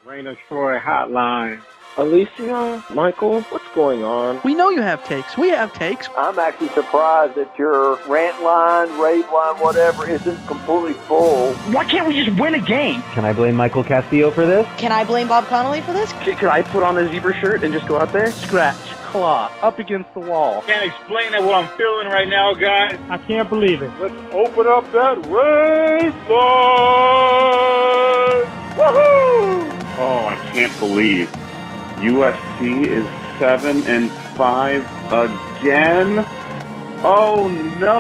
Raina Troy Hotline. Alicia, Michael, what's going on? We know you have takes. We have takes. I'm actually surprised that your Rant Line, Rave Line, whatever, isn't completely full. Why can't we just win a game? Can I blame Michael Castillo for this? Can I blame Bob Connolly for this? Could I put on a zebra shirt and just go out there? Scratch, claw, up against the wall. Can't explain it what I'm feeling right now, guys. I can't believe it. Let's open up that Rave Line! Woohoo! Oh, I can't believe USC is 7-5 again. Oh no!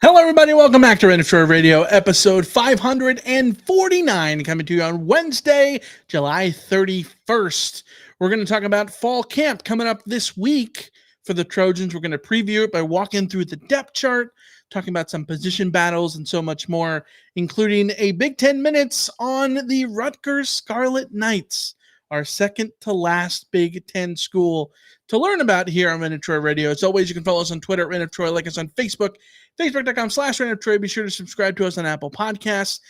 Hello, everybody. Welcome back to Rant Line Radio, episode 549, coming to you on Wednesday, July 31st. We're going to talk about Fall Camp coming up this week for the Trojans. We're going to preview it by walking through the depth chart, talking about some position battles and so much more, including a big 10 minutes on the Rutgers Scarlet Knights, our second to last Big Ten school to learn about here on Rant Line Radio. As always, you can follow us on Twitter at Rant Line, like us on Facebook, facebook.com/Rant Line. Be sure to subscribe to us on Apple Podcasts,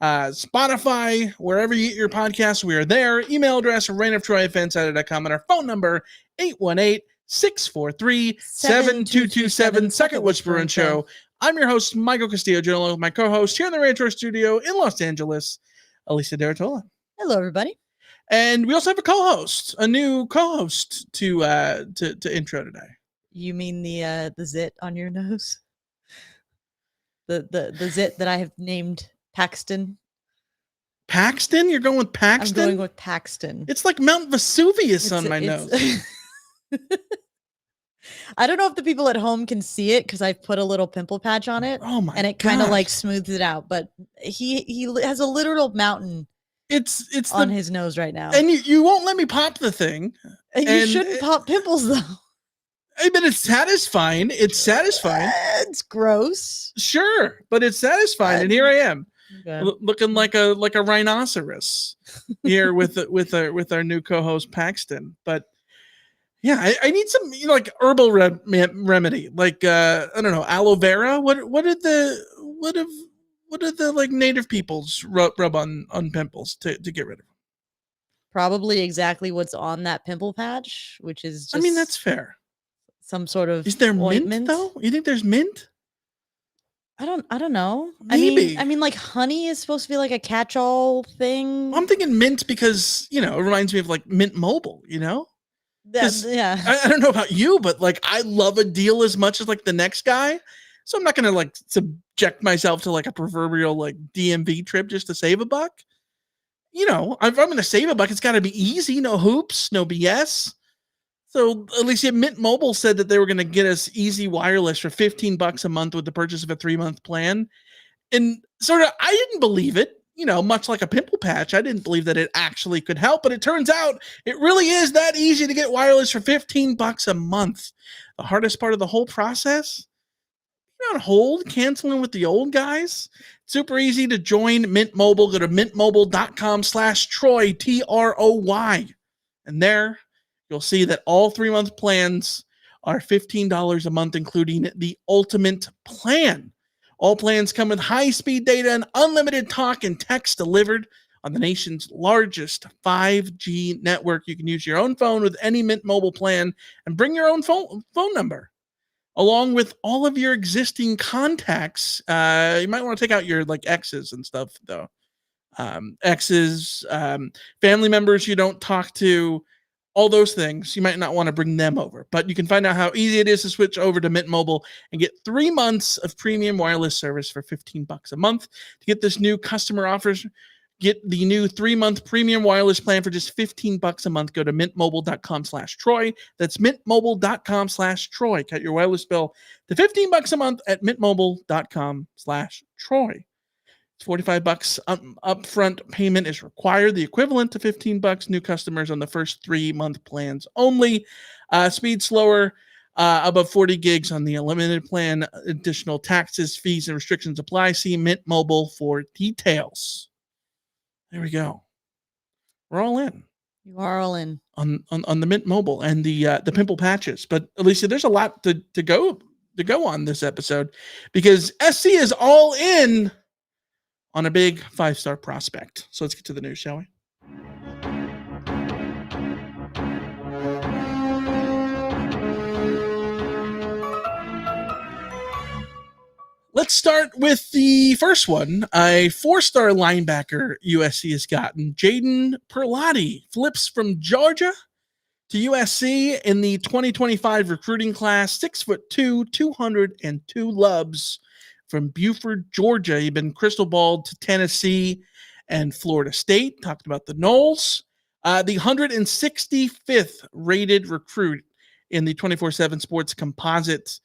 Spotify, wherever you get your podcasts. We are there. Email address, rantoftroy@fansided.com, and our phone number, 818-643-7227, Second Whisper and Show. I'm your host, Michael Castillo, along with my co-host here in the Rant Line studio in Los Angeles, Alicia Derritola. Hello, everybody. And we also have a co-host, a new co-host to intro today. You mean the zit on your nose? The zit that I have named Paxton. Paxton? You're going with Paxton? I'm going with Paxton. It's like Mount Vesuvius on my nose. I don't know if the people at home can see it because I've put a little pimple patch on it. Oh my! And it kind of like smooths it out. But he has a literal mountain. It's on his nose right now. And you won't let me pop the thing. And you shouldn't pop pimples though. I mean, it's satisfying. It's satisfying. It's gross. Sure, but it's satisfying. And here I am, okay. Looking like a rhinoceros here with our new co-host Paxton. But yeah, I need some like herbal remedy, like I don't know, aloe vera. What did the like native peoples rub on pimples to get rid of them? Probably exactly what's on that pimple patch, which is just, I mean, that's fair. Some sort of is there ointment. Mint though? You think there's mint? I don't know. Maybe. I mean, like honey is supposed to be like a catch-all thing. I'm thinking mint because it reminds me of like Mint Mobile. Yeah. I don't know about you, but like I love a deal as much as like the next guy. So I'm not gonna like subject myself to like a proverbial like DMV trip just to save a buck. If I'm gonna save a buck, it's gotta be easy, no hoops, no BS. So at least Mint Mobile said that they were gonna get us easy wireless for $15 a month with the purchase of a 3-month plan. And sort of I didn't believe it, much like a pimple patch. I didn't believe that it actually could help, but it turns out it really is that easy to get wireless for $15 a month. The hardest part of the whole process, on hold, canceling with the old guys. Super easy to join Mint Mobile. Go to mintmobile.com/Troy, TROY. And there you'll see that all 3-month plans are $15 a month, including the ultimate plan. All plans come with high-speed data and unlimited talk and text delivered on the nation's largest 5G network. You can use your own phone with any Mint Mobile plan and bring your own phone number. Along with all of your existing contacts. You might want to take out your like exes and stuff though. Exes, family members you don't talk to, all those things. You might not want to bring them over, but you can find out how easy it is to switch over to Mint Mobile and get 3 months of premium wireless service for $15 a month. To get this new customer offers, get the new 3-month premium wireless plan for just $15 a month. Go to mintmobile.com/Troy. That's mintmobile.com/Troy. Cut your wireless bill to $15 a month at mintmobile.com/Troy. It's $45 upfront payment is required. The equivalent to $15 new customers on the first 3-month plans only. Speed slower, above 40 gigs on the unlimited plan. Additional taxes, fees, and restrictions apply. See Mint Mobile for details. There we go. We're all in. You are all in. on the Mint Mobile and the pimple patches. But Alicia, there's a lot to go on this episode because SC is all in on a big 5-star prospect. So let's get to the news, shall we? Let's start with the first one. A 4-star linebacker USC has gotten. Jaden Perlotti flips from Georgia to USC in the 2025 recruiting class. 6'2", 202 lubs from Buford, Georgia. He'd been crystal balled to Tennessee and Florida State. Talked about the Noles. The 165th rated recruit in the 24/7 Sports Composite.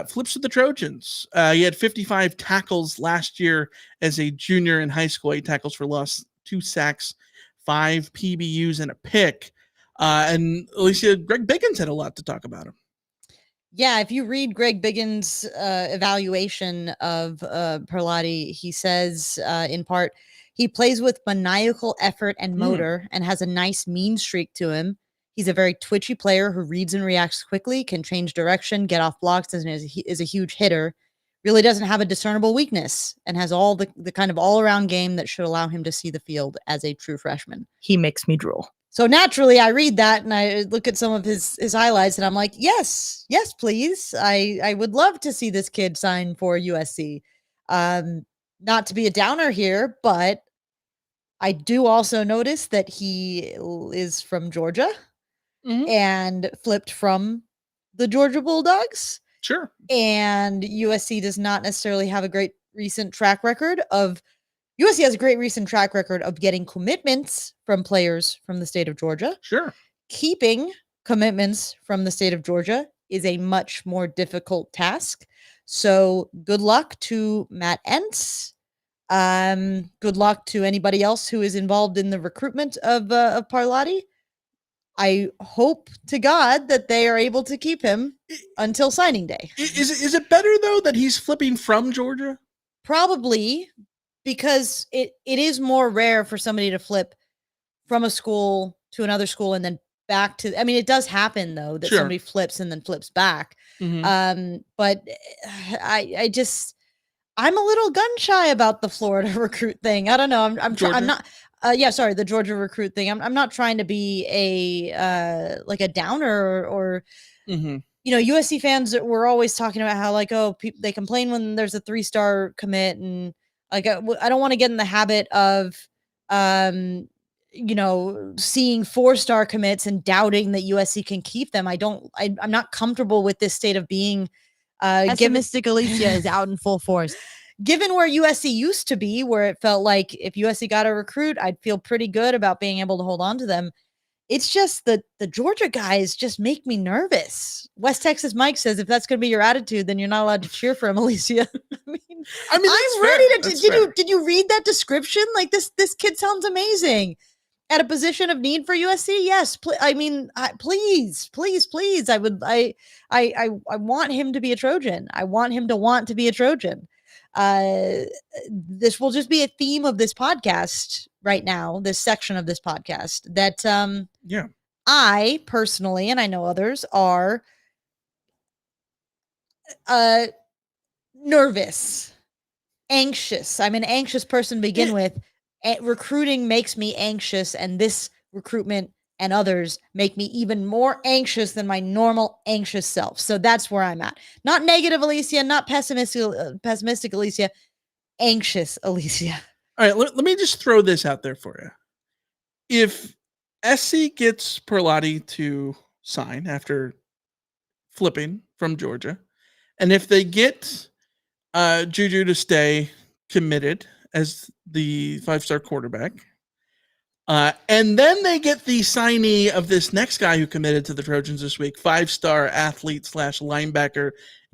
Flips with the Trojans. He had 55 tackles last year as a junior in high school, 8 tackles for loss, 2 sacks, 5 PBUs, and a pick. And Alicia, Greg Biggins had a lot to talk about him. Yeah, if you read Greg Biggins' evaluation of Perlotti, he says, in part, he plays with maniacal effort and motor and has a nice mean streak to him. He's a very twitchy player who reads and reacts quickly, can change direction, get off blocks, and is a huge hitter. Really doesn't have a discernible weakness and has all the kind of all-around game that should allow him to see the field as a true freshman. He makes me drool. So naturally, I read that and I look at some of his highlights and I'm like, yes, please. I would love to see this kid sign for USC. Not to be a downer here, but I do also notice that he is from Georgia. And flipped from the Georgia Bulldogs. Sure. And USC does not necessarily have a great recent track record of USC has a great recent track record of getting commitments from players from the state of Georgia. Sure. Keeping commitments from the state of Georgia is a much more difficult task. So good luck to Matt Entz. Good luck to anybody else who is involved in the recruitment of Perlotti. I hope to God that they are able to keep him until signing day. Is it better, though, that he's flipping from Georgia? Probably, because it is more rare for somebody to flip from a school to another school and then back to. I mean, it does happen, though, that somebody flips and then flips back. But I'm a little gun shy about the Florida recruit thing. I don't know. I'm not. The Georgia recruit thing. I'm not trying to be a downer or USC fans were always talking about how they complain when there's a 3-star commit and I don't want to get in the habit of seeing 4-star commits and doubting that USC can keep them. I'm not comfortable with this state of being. Pessimistic Alicia is out in full force. Given where USC used to be, where it felt like if USC got a recruit, I'd feel pretty good about being able to hold on to them. It's just that the Georgia guys just make me nervous. West Texas Mike says, if that's going to be your attitude, then you're not allowed to cheer for him, Alicia. I'm ready to. Did you read that description? Like this kid sounds amazing. At a position of need for USC, yes. Please. I want him to be a Trojan. I want him to want to be a Trojan. This will just be a theme of this podcast right now, this section of this podcast that I personally, and I know others, are nervous, anxious. I'm an anxious person to begin with. Recruiting makes me anxious, and this recruitment and others make me even more anxious than my normal anxious self. So that's where I'm at. Not negative, Alicia, not pessimistic, Alicia, anxious, Alicia. All right, let me just throw this out there for you. If SC gets Perlotti to sign after flipping from Georgia, and if they get Juju to stay committed as the 5-star quarterback, and then they get the signee of this next guy who committed to the Trojans this week, 5-star athlete / linebacker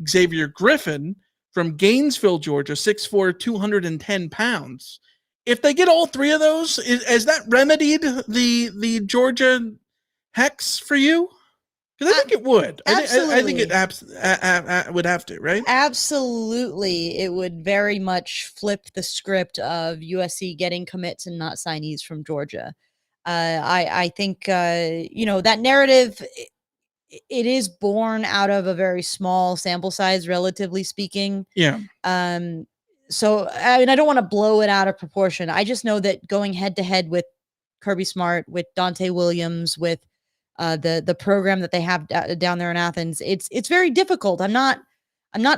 Xavier Griffin from Gainesville, Georgia, 6'4", 210 pounds. If they get all three of those, has that remedied the Georgia hex for you? Because I think it would. Absolutely. I think it would have to, right? Absolutely. It would very much flip the script of USC getting commits and not signees from Georgia. I think that narrative. It is born out of a very small sample size, relatively speaking. Yeah. So I don't want to blow it out of proportion. I just know that going head to head with Kirby Smart, with Dante Williams, with the program that they have down there in Athens, it's very difficult. I'm not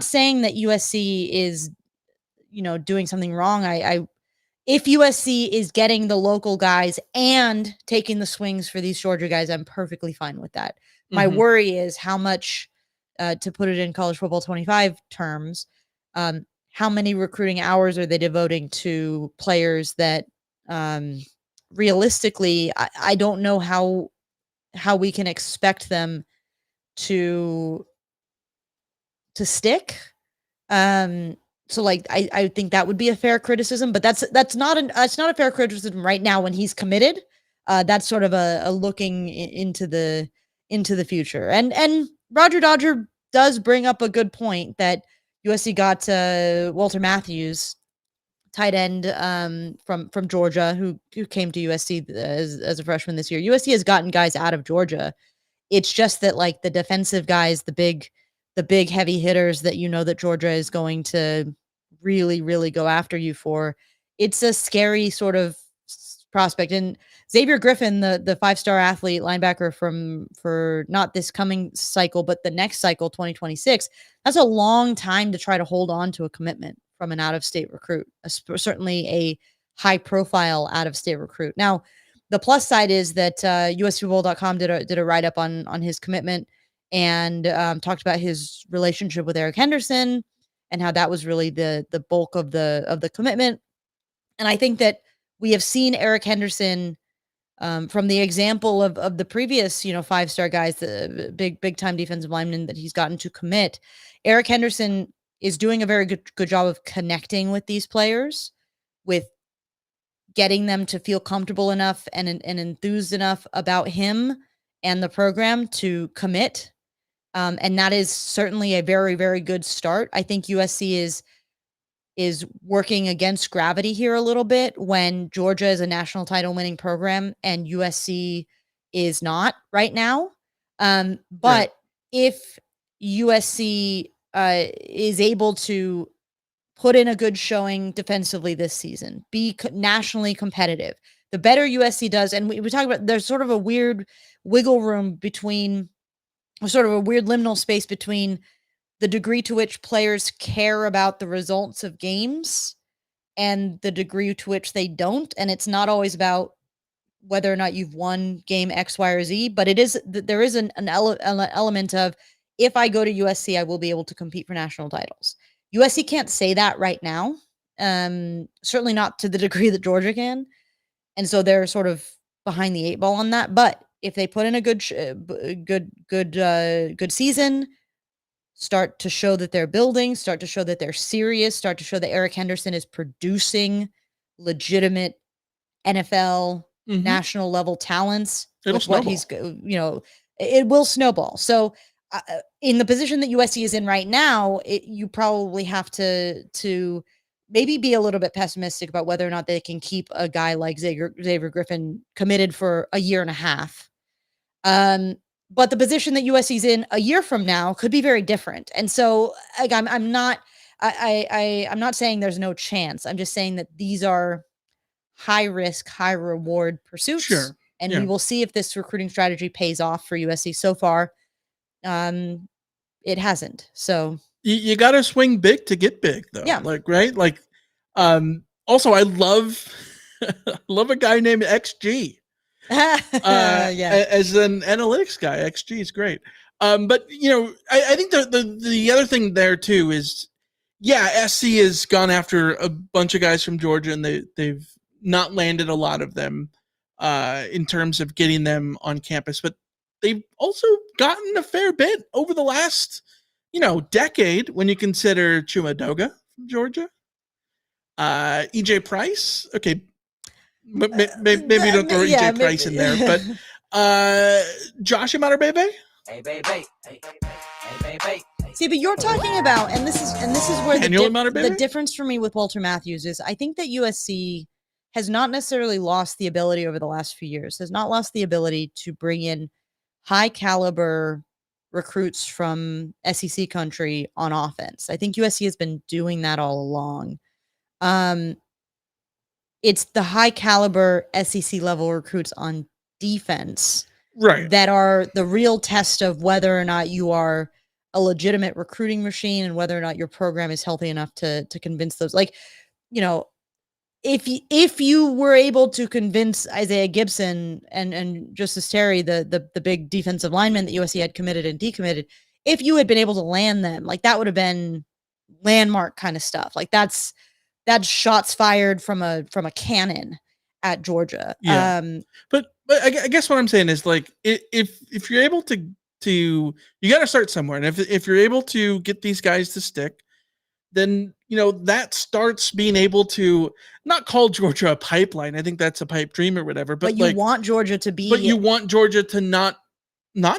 saying that USC is doing something wrong. If USC is getting the local guys and taking the swings for these Georgia guys, I'm perfectly fine with that. My worry is how much, to put it in college football 25 terms, how many recruiting hours are they devoting to players that realistically, I don't know how we can expect them to stick. So like I think that would be a fair criticism, but that's not a fair criticism right now when he's committed. That's sort of a looking into the future. And Roger Dodger does bring up a good point that USC got Walter Matthews, tight end from Georgia, who came to USC as a freshman this year. USC has gotten guys out of Georgia. It's just that like the defensive guys, the big heavy hitters that that Georgia is going to really, really go after you for, it's a scary sort of prospect. And Xavier Griffin, the 5-star athlete linebacker for not this coming cycle, but the next cycle, 2026, that's a long time to try to hold on to a commitment from an out-of-state recruit, certainly a high-profile out-of-state recruit. Now, the plus side is that USFootball.com did a write-up on his commitment and talked about his relationship with Eric Henderson and how that was really the bulk of the commitment. And I think that we have seen Eric Henderson from the example of the previous 5-star guys, the big time defensive linemen that he's gotten to commit. Eric Henderson is doing a very good job of connecting with these players, with getting them to feel comfortable enough and enthused enough about him and the program to commit. And that is certainly a very, very good start. I think USC is working against gravity here a little bit when Georgia is a national title winning program and USC is not right now. But Right. if USC is able to put in a good showing defensively this season, be nationally competitive, the better USC does. And we talk about, there's sort of a weird wiggle room between, sort of a weird liminal space between the degree to which players care about the results of games and the degree to which they don't. And it's not always about whether or not you've won game X, Y, or Z, but there is an element of, if I go to USC, I will be able to compete for national titles. USC can't say that right now. Certainly not to the degree that Georgia can. And so they're sort of behind the 8 ball on that. But if they put in a good season, start to show that they're building, start to show that they're serious, start to show that Eric Henderson is producing legitimate NFL national level talents. It'll with what snowball. It will snowball. So in the position that USC is in right now, you probably have to maybe be a little bit pessimistic about whether or not they can keep a guy like Xavier Griffin committed for a year and a half. But the position that USC's in a year from now could be very different. And so like, I'm not saying there's no chance. I'm just saying that these are high risk, high reward pursuits. Sure. And Yeah. we will see if this recruiting strategy pays off for USC. So far, it hasn't. So You got to swing big to get big, though. Yeah. Like, right? Like, also, I love a guy named XG. yeah. As an analytics guy, XG is great. But I think the other thing there too is, yeah, SC has gone after a bunch of guys from Georgia, and they've not landed a lot of them in terms of getting them on campus, but they've also gotten a fair bit over the last decade when you consider Chuma Doga from Georgia, EJ Price. Okay. Maybe don't throw EJ Price in there, but Josh Imatorbhebhe. See, but you're talking about, and this is where Daniel the Imatorbhebhe? difference for me with Walter Matthews is, I think that USC has not necessarily lost the ability over the last few years, has not lost the ability to bring in high caliber recruits from SEC country on offense. I think USC has been doing that all along. It's the high caliber SEC level recruits on defense that are the real test of whether or not you are a legitimate recruiting machine and whether or not your program is healthy enough to convince those. Like, you know, if you were able to convince Isaiah Gibson and Justice Terry, the big defensive lineman that USC had committed and decommitted, if you had been able to land them, like that would have been landmark kind of stuff. Like that's shots fired from a cannon at Georgia. Yeah. But I guess what I'm saying is, like, if you're able to you got to start somewhere, and if you're able to get these guys to stick, then that starts being able to not call Georgia a pipeline. I think that's a pipe dream or whatever. But you want Georgia to be. But you want Georgia to not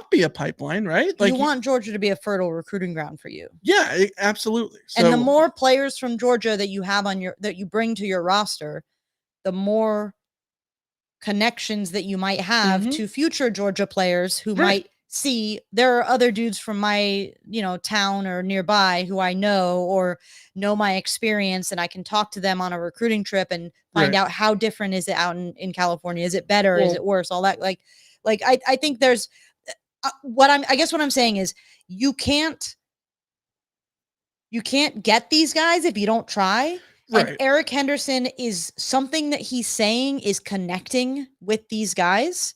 be a pipeline, right? Like you want Georgia to be a fertile recruiting ground for you. Yeah, absolutely. And the more players from Georgia that you have that you bring to your roster, the more connections that you might have to future Georgia players who might see there are other dudes from my, town or nearby who I know or know my experience, and I can talk to them on a recruiting trip and find out how different is it out in California? Is it better? Is it worse? All that. Like I think there's what I'm saying is you can't get these guys if you don't try. Right. And Eric Henderson is something that he's saying is connecting with these guys,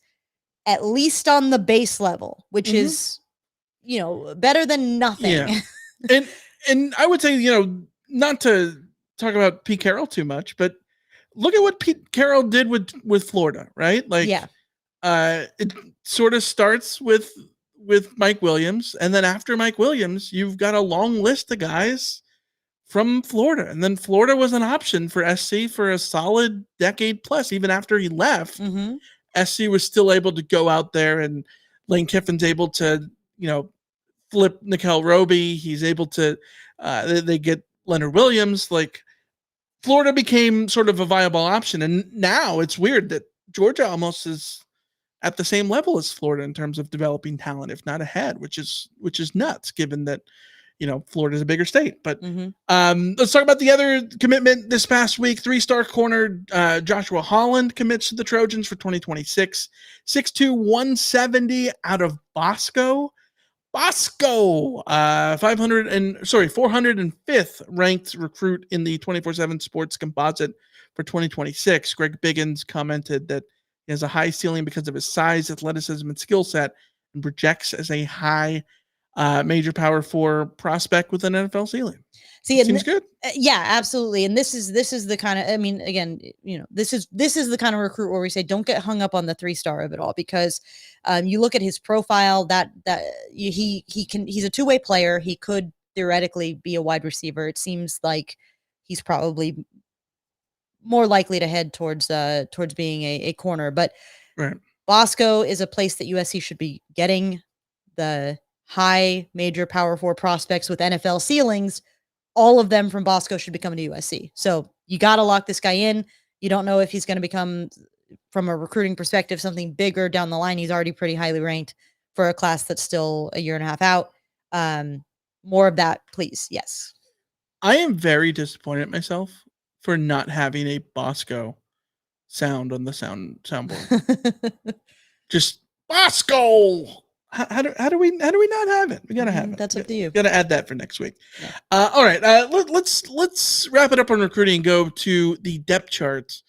at least on the base level, which is, better than nothing. Yeah. And I would say, not to talk about Pete Carroll too much, but look at what Pete Carroll did with Florida, right? Like, it sort of starts with Mike Williams, and then after Mike Williams, you've got a long list of guys from Florida, and then Florida was an option for SC for a solid decade plus. Even after he left, SC was still able to go out there, and Lane Kiffin's able to, flip Nickel Roby. He's able to, they get Leonard Williams. Like, Florida became sort of a viable option, and now it's weird that Georgia almost is at the same level as Florida in terms of developing talent, if not ahead, which is nuts, given that Florida's a bigger state. But let's talk about the other commitment this past week. 3-star corner Joshua Holland commits to the Trojans for 2026. 6'2", 170 out of Bosco. 405th ranked recruit in the 24/7 Sports Composite for 2026. Greg Biggins commented that he has a high ceiling because of his size, athleticism, and skill set, and projects as a high major Power 4 prospect with an NFL ceiling. See, seems good. Yeah, absolutely. And this is the kind of, I mean, again, this is the kind of recruit where we say don't get hung up on the 3-star of it all, because you look at his profile that he's a two-way player. He could theoretically be a wide receiver. It seems like he's probably more likely to head towards being a corner. But Bosco is a place that USC should be getting the high major Power 4 prospects with NFL ceilings. All of them from Bosco should be coming to USC. So you got to lock this guy in. You don't know if he's going to become, from a recruiting perspective, something bigger down the line. He's already pretty highly ranked for a class that's still a year and a half out. More of that, please. Yes. I am very disappointed in myself for not having a Bosco sound on the soundboard. Just Bosco. How do we not have it? We gotta have it. That's up to you. Gotta add that for next week. Yeah. All right. Let's wrap it up on recruiting and go to the depth charts.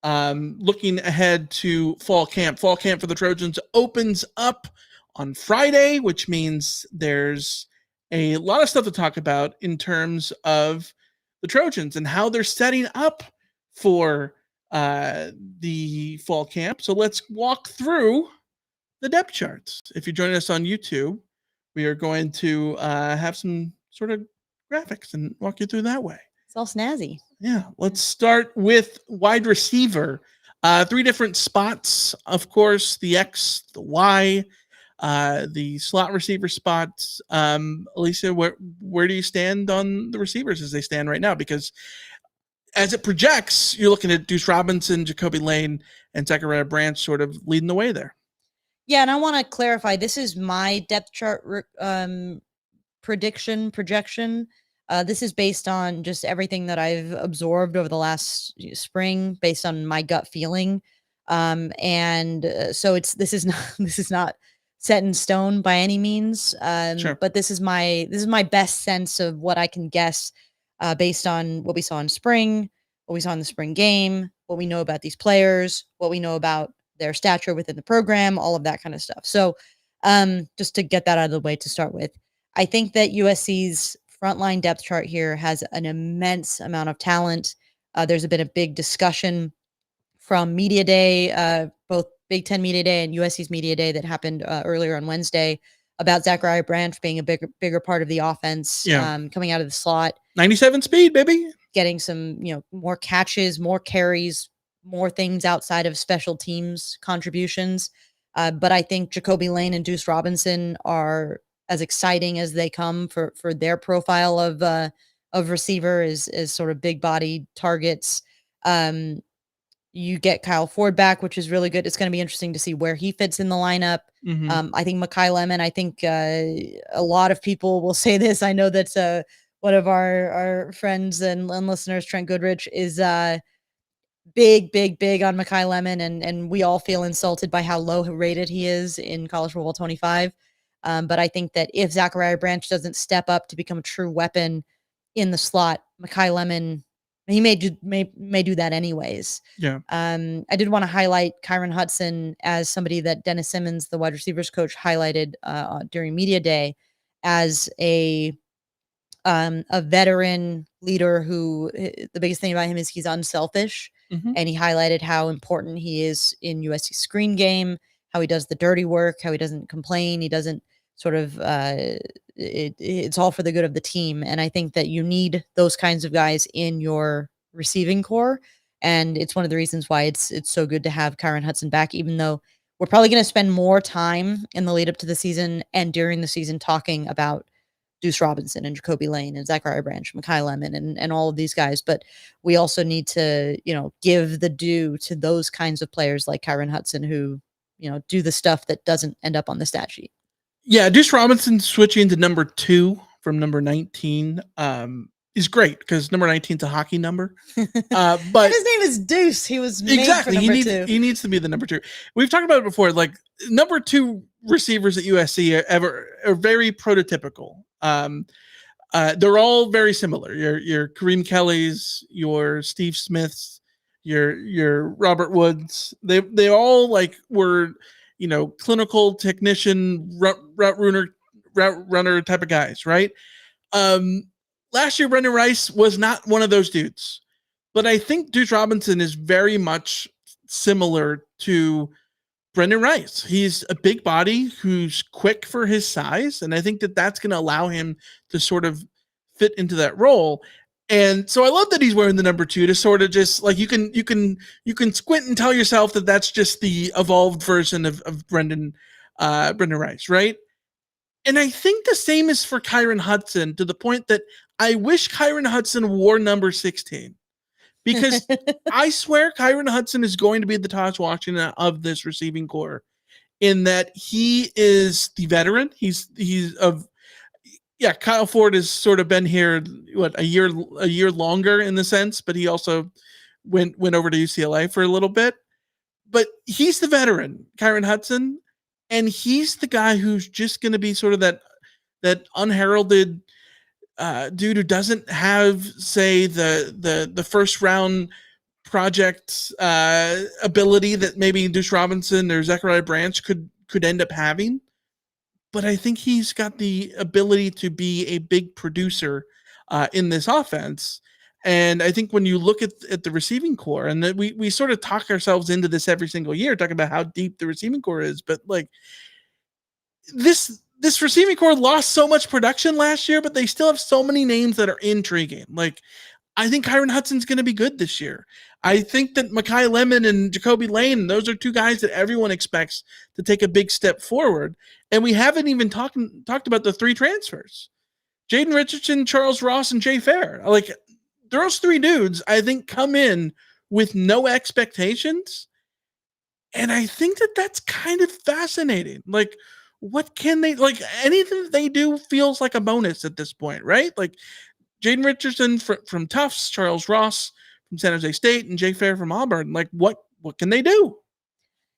Looking ahead to fall camp. Fall camp for the Trojans opens up on Friday, which means there's a lot of stuff to talk about in terms of the Trojans and how they're setting up for the fall camp. So let's walk through the depth charts. If you're joining us on YouTube, we are going to have some sort of graphics and walk you through that way. It's all snazzy. Yeah. Let's start with wide receiver. 3 different spots, of course, the X, the Y, the slot receiver spots. Alicia, where do you stand on the receivers as they stand right now? Because as it projects, you're looking at Deuce Robinson, Jacoby Lane, and Zachariah Branch sort of leading the way there. Yeah, and I want to clarify, this is my depth chart projection. This is based on just everything that I've absorbed over the last spring, based on my gut feeling. So this is not set in stone by any means. Sure. But this is my best sense of what I can guess, based on what we saw in spring, what we saw in the spring game, what we know about these players, what we know about their stature within the program, all of that kind of stuff. So, just to get that out of the way to start with, I think that USC's frontline depth chart here has an immense amount of talent. There's been a big discussion from Media Day, both Big Ten Media Day and USC's Media Day that happened earlier on Wednesday, about Zachariah Branch being a bigger part of the offense, coming out of the slot. 97 speed, baby. Getting some, more catches, more carries, more things outside of special teams contributions. But I think Jacoby Lane and Deuce Robinson are as exciting as they come for their profile of receiver, is sort of big body targets. You get Kyle Ford back, which is really good. It's going to be interesting to see where he fits in the lineup. Mm-hmm. I think Makai Lemon, I think a lot of people will say this. I know that one of our friends and listeners, Trent Goodrich, is big on Makai Lemon, and we all feel insulted by how low rated he is in College Football 25. But I think that if Zachariah Branch doesn't step up to become a true weapon in the slot, Makai Lemon, he may do that anyways. Yeah. I did want to highlight Kyron Hudson as somebody that Dennis Simmons, the wide receivers coach, highlighted during Media Day as a veteran leader who, the biggest thing about him is he's unselfish. Mm-hmm. And he highlighted how important he is in USC's screen game, how he does the dirty work, how he doesn't complain. He doesn't sort of, it's all for the good of the team. And I think that you need those kinds of guys in your receiving core. And it's one of the reasons why it's so good to have Kyron Hudson back, even though we're probably going to spend more time in the lead up to the season and during the season talking about Deuce Robinson and Jacoby Lane and Zachariah Branch, Makai Lemon, and all of these guys. But we also need to, give the due to those kinds of players like Kyron Hudson who, do the stuff that doesn't end up on the stat sheet. Yeah, Deuce Robinson switching to number 2 from number 19 is great because number 19 is a hockey number. But his name is Deuce. He was made exactly for number 2. He needs to be the number 2. We've talked about it before. Like number 2 receivers at USC are very prototypical. They're all very similar. Your Kareem Kelly's, your Steve Smith's, your Robert Woods. They all were, clinical technician, route runner type of guys, right? Last year, Brendan Rice was not one of those dudes, but I think Deuce Robinson is very much similar to Brendan Rice. He's a big body who's quick for his size, and I think that that's going to allow him to sort of fit into that role. And so I love that he's wearing the number 2 to sort of just you can squint and tell yourself that that's just the evolved version of Brendan Rice, right? And I think the same is for Kyron Hudson, to the point that I wish Kyron Hudson wore number 16. Because I swear Kyron Hudson is going to be the Taj Washington of this receiving core, in that he is the veteran. Kyle Ford has sort of been here, a year longer in the sense, but he also went over to UCLA for a little bit. But he's the veteran, Kyron Hudson, and he's the guy who's just going to be sort of that unheralded dude who doesn't have, say, the first round project ability that maybe Deuce Robinson or Zachariah Branch could end up having. But I think he's got the ability to be a big producer in this offense. And I think when you look at the receiving core, and that we sort of talk ourselves into this every single year, talking about how deep the receiving core is, but this receiving core lost so much production last year, but they still have so many names that are intriguing. I think Kyron Hudson's going to be good this year. I think that Makai Lemon and Jacoby Lane, those are 2 guys that everyone expects to take a big step forward. And we haven't even talked about the 3 transfers: Jaden Richardson, Charles Ross, and Jay Fair. those three dudes, I think, come in with no expectations. And I think that that's kind of fascinating. Like, what can they, like, anything that they do feels like a bonus at this point, right? Like, Jaden Richardson from Tufts, Charles Ross from San Jose State, and Jay Fair from Auburn. Like, what can they do?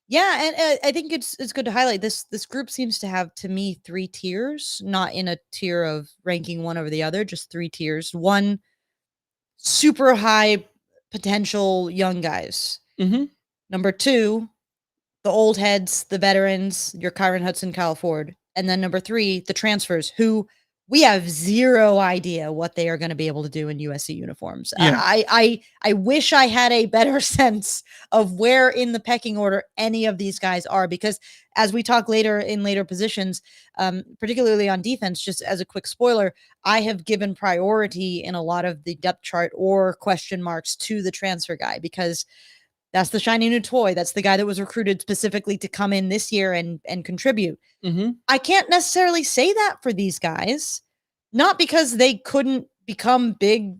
Yeah, and I think it's good to highlight this group seems to have, to me, 3 tiers, not in a tier of ranking one over the other, just 3 tiers. One, super high potential young guys. Mm-hmm. Number 2, the old heads, the veterans, your Kyron Hudson, Kyle Ford. And then number 3, the transfers, who we have zero idea what they are going to be able to do in USC uniforms. Yeah. I wish I had a better sense of where in the pecking order any of these guys are, because as we talk later in later positions, particularly on defense, just as a quick spoiler, I have given priority in a lot of the depth chart or question marks to the transfer guy, because that's the shiny new toy. That's the guy that was recruited specifically to come in this year and contribute. Mm-hmm. I can't necessarily say that for these guys, not because they couldn't become big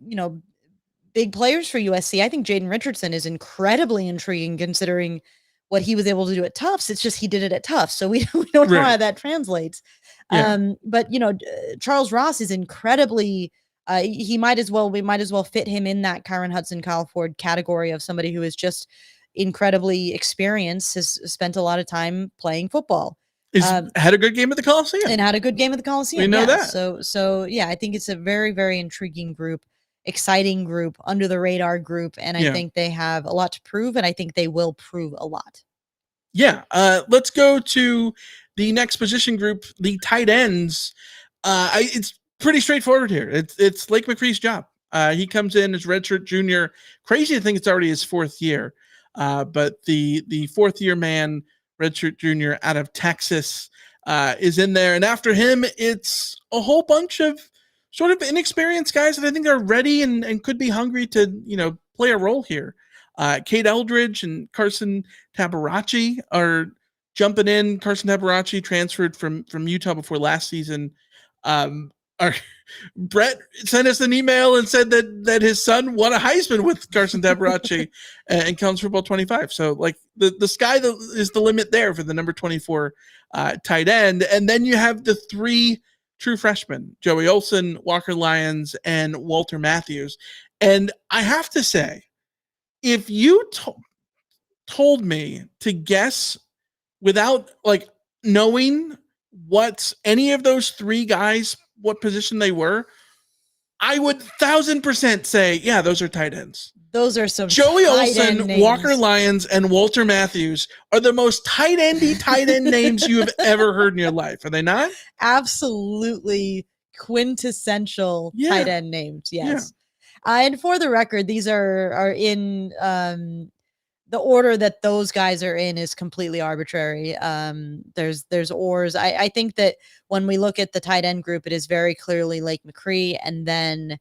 players for USC. I think Jaden Richardson is incredibly intriguing considering what he was able to do at Tufts. It's just he did it at Tufts, so we don't know how that translates. Yeah. But Charles Ross is incredibly. We might as well fit him in that Kyron Hudson, Kyle Ford category of somebody who is just incredibly experienced, has spent a lot of time playing football. Had a good game at the Coliseum. And had a good game at the Coliseum. We know that. So yeah, I think it's a very, very intriguing group, exciting group, under the radar group. And I think they have a lot to prove, and I think they will prove a lot. Yeah. Let's go to the next position group, the tight ends. It's pretty straightforward here. It's Lake McCree's job. He comes in as redshirt junior. Crazy to think it's already his 4th year. But the 4th year man, redshirt junior out of Texas, is in there. And after him, it's a whole bunch of sort of inexperienced guys that I think are ready and could be hungry to, play a role here. Cade Eldridge and Carson Tabarachi are jumping in. Carson Tabarachi transferred from Utah before last season. Brett sent us an email and said that his son won a Heisman with Carson Tabarachi and comes football 25. So like the sky is the limit there for the number 24 tight end. And then you have the 3 true freshmen, Joey Olsen, Walker Lyons, and Walter Matthews. And I have to say, if you told me to guess without like knowing what any of those 3 guys, what position they were, I would 1,000% say, yeah, those are tight ends. Those are some Joey tight end Olsen, names. Walker Lyons, and Walter Matthews are the most tight end names you have ever heard in your life. Are they not? Absolutely quintessential tight end names. Yes. And for the record, these are in the order that those guys are in is completely arbitrary. There's oars. I think that when we look at the tight end group, it is very clearly Lake McCree, and then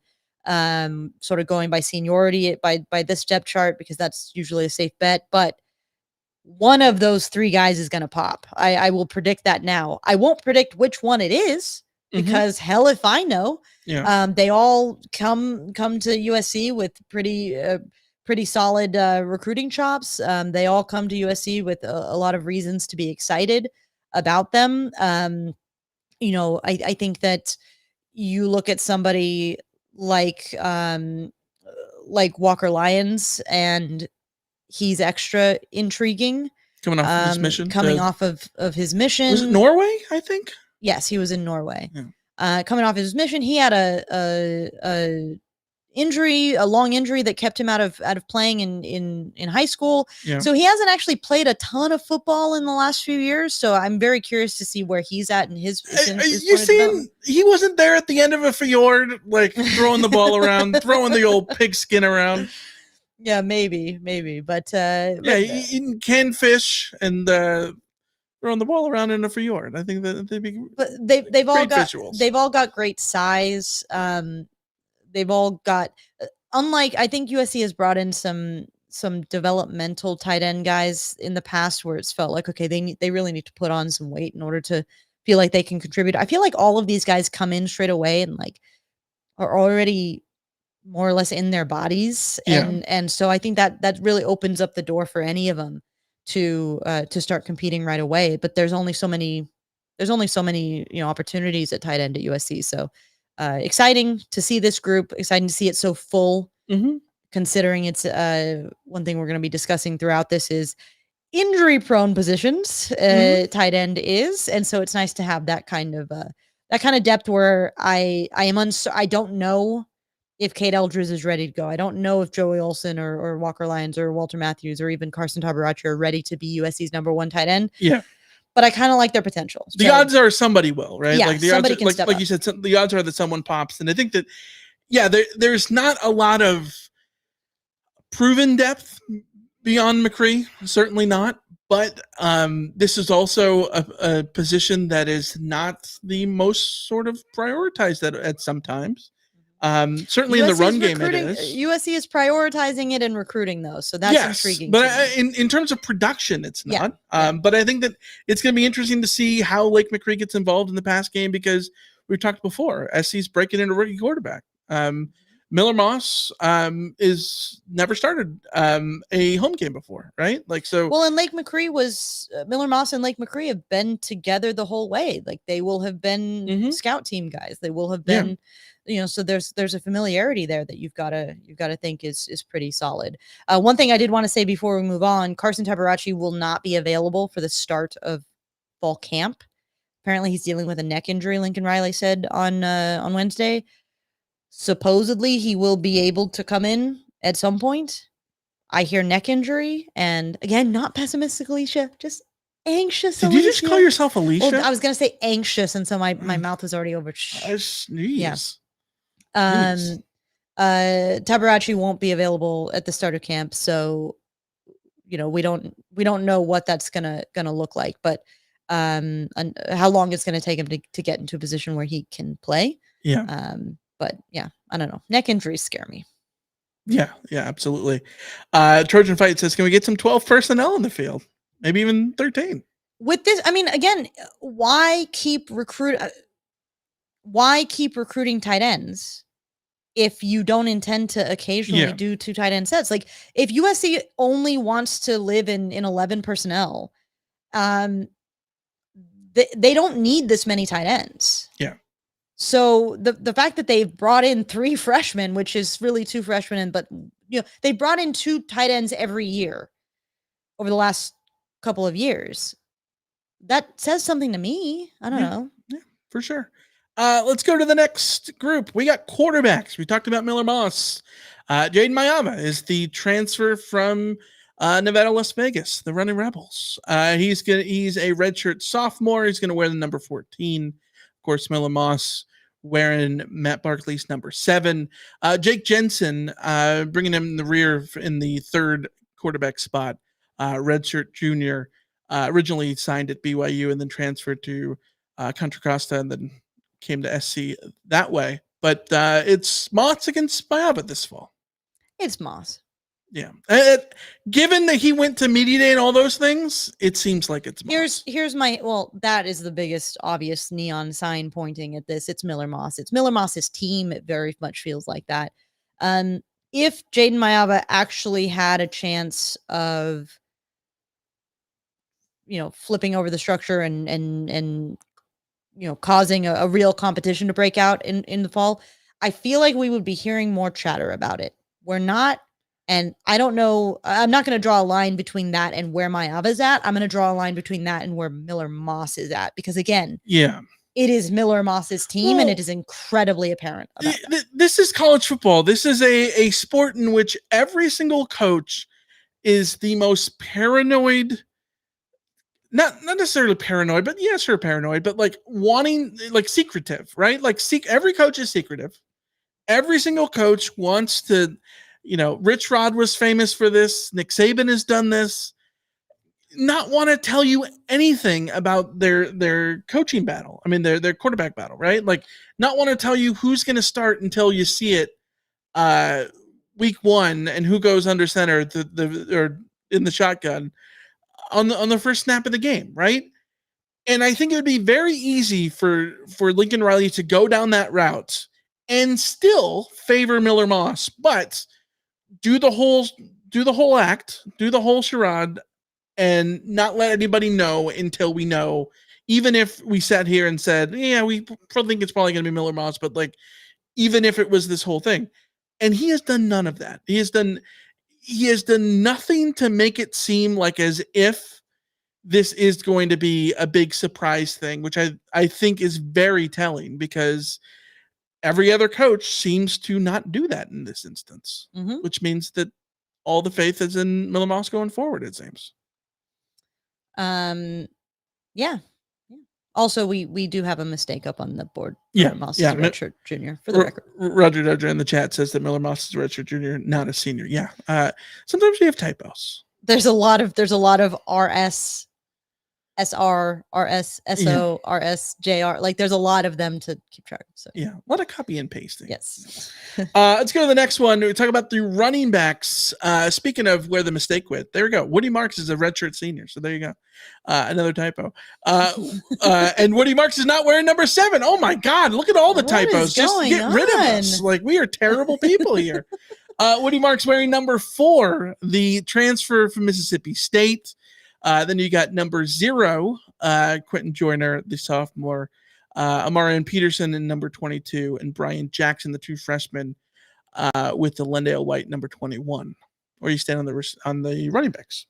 sort of going by seniority by this depth chart, because that's usually a safe bet. But one of those 3 guys is going to pop. I will predict that now. I won't predict which one it is, because hell if I know. Yeah. They all come to USC with pretty solid recruiting chops. They all come to USC with a lot of reasons to be excited about them. I think that you look at somebody like Walker Lyons, and he's extra intriguing. Coming off of his mission. Off of his mission. Was it Norway, I think? Yes, he was in Norway. Yeah. Coming off his mission, he had a long injury that kept him out of playing in high school. Yeah. So he hasn't actually played a ton of football in the last few years. So I'm very curious to see where he's at in his you seen he wasn't there at the end of a fjord, like throwing the ball around, throwing the old pigskin around. Yeah, maybe. But eating canned fish and throwing the ball around in a fjord. I think that they'd be. But they've all got visuals. They've all got great size. They've all got, unlike, I think USC has brought in some developmental tight end guys in the past where it's felt like, okay, they really need to put on some weight in order to feel like they can contribute. I feel like all of these guys come in straight away and like are already more or less in their bodies. Yeah. And so I think that really opens up the door for any of them to start competing right away. But there's only so many, opportunities at tight end at USC. So exciting to see this group, exciting to see it so full, considering it's one thing we're going to be discussing throughout this is injury prone positions, tight end is. And so it's nice to have that kind of depth where I don't know if Kate Eldridge is ready to go. I don't know if Joey Olsen or Walker Lyons or Walter Matthews or even Carson Tabarachi are ready to be USC's number one tight end. Yeah. But I kind of like their potential. The odds are somebody will, right? Yeah, like the somebody odds, can step like up. you said, the odds are that someone pops. And I think that, there's not a lot of proven depth beyond McCree, certainly not. But this is also a position that is not the most sort of prioritized at sometimes. Certainly in the run game it is. USC is prioritizing it in recruiting, though, so that's intriguing. But in terms of production, it's not. But I think that it's going to be interesting to see how Lake McCree gets involved in the pass game because we've talked before. SC's breaking into rookie quarterback. Miller Moss is never started a home game before, right? Like so. Well, and Lake McCree was Miller Moss and Lake McCree have been together the whole way. Like they will have been scout team guys. They will have been, so there's a familiarity there that you've got to think is pretty solid. One thing I did want to say before we move on, Carson Tabarachi will not be available for the start of fall camp. Apparently, he's dealing with a neck injury. Lincoln Riley said on Wednesday. Supposedly, he will be able to come in at some point. I hear neck injury, and again, not pessimistic, Alicia, just anxious. Did you just call yourself Alicia? Well, I was gonna say anxious, and so my mouth was already over. Yeah. Tabarachi won't be available at the start of camp, so we don't know what that's gonna look like, but and how long it's gonna take him to get into a position where he can play. Yeah. But yeah, I don't know. Neck injuries scare me. Yeah, absolutely. Trojan Fight says, can we get some 12 personnel in the field? Maybe even 13. With this, I mean, again, why keep recruiting tight ends if you don't intend to occasionally do 2 tight end sets? Like if USC only wants to live in 11 personnel, they don't need this many tight ends. Yeah. So the fact that they've brought in 3 freshmen, which is really 2 freshmen, but they brought in 2 tight ends every year over the last couple of years. That says something to me. I don't know. Yeah, for sure. Let's go to the next group. We got quarterbacks. We talked about Miller Moss. Jaden Mayava is the transfer from Nevada, Las Vegas, the Running Rebels. He's a redshirt sophomore. He's going to wear the number 14. Of course, Miller Moss wearing Matt Barkley's number 7. Jake Jensen bringing him in the rear in the 3rd quarterback spot. Redshirt junior, originally signed at BYU and then transferred to Contra Costa and then came to SC that way. But it's Moss against Mayava this fall. It's Moss. Yeah. Given that he went to Media Day and all those things, it seems like it's Moss. Here's my, that is the biggest obvious neon sign pointing at this. It's Miller Moss. It's Miller Moss's team. It very much feels like that. If Jaden Mayava actually had a chance of, flipping over the structure and causing a real competition to break out in the fall, I feel like we would be hearing more chatter about it. We're not. And I don't know, I'm not going to draw a line between that and where Mayava's at. I'm going to draw a line between that and where Miller Moss is at. Because again, it is Miller Moss's team and it is incredibly apparent about that. This is college football. This is a sport in which every single coach is the most paranoid, not necessarily paranoid, but yeah, sure, paranoid, but like wanting, like secretive, right? Like every coach is secretive. Every single coach wants to, Rich Rod was famous for this. Nick Saban has done this. Not want to tell you anything about their coaching battle. I mean, their quarterback battle, right? Like, not want to tell you who's going to start until you see it week 1 and who goes under center or in the shotgun on the first snap of the game, right? And I think it would be very easy for Lincoln Riley to go down that route and still favor Miller Moss, but do the whole act, do the whole charade, and not let anybody know until we know. Even if we sat here and said, yeah, we think it's probably going to be Miller Moss, but like, even if it was this whole thing, and he has done none of that. He has done nothing to make it seem like as if this is going to be a big surprise thing, which I think is very telling, because every other coach seems to not do that in this instance, which means that all the faith is in Miller Moss going forward, it seems. Yeah. Also, we do have a mistake up on the board. Yeah, Moss is a redshirt junior, for the record. Roger Dodger in the chat says that Miller Moss is a redshirt junior, not a senior. Yeah. Sometimes we have typos. There's a lot of RS, SR, RS, SO, RS, JR. Like, there's a lot of them to keep track of. So yeah, a lot of copy and pasting. Yes. Let's go to the next one. We talk about the running backs. Speaking of where the mistake went, there we go. Woody Marks is a redshirt senior. So there you go. Another typo. And Woody Marks is not wearing number 7. Oh my God. Look at all the typos. Just get rid of us. Like, we are terrible people here. Woody Marks wearing number 4, the transfer from Mississippi State. Then you got number 0, Quentin Joyner, the sophomore, Amarian Peterson in number 22, and Brian Jackson, the 2 freshmen, with the Lendale White number 21. Where you stand on the running backs?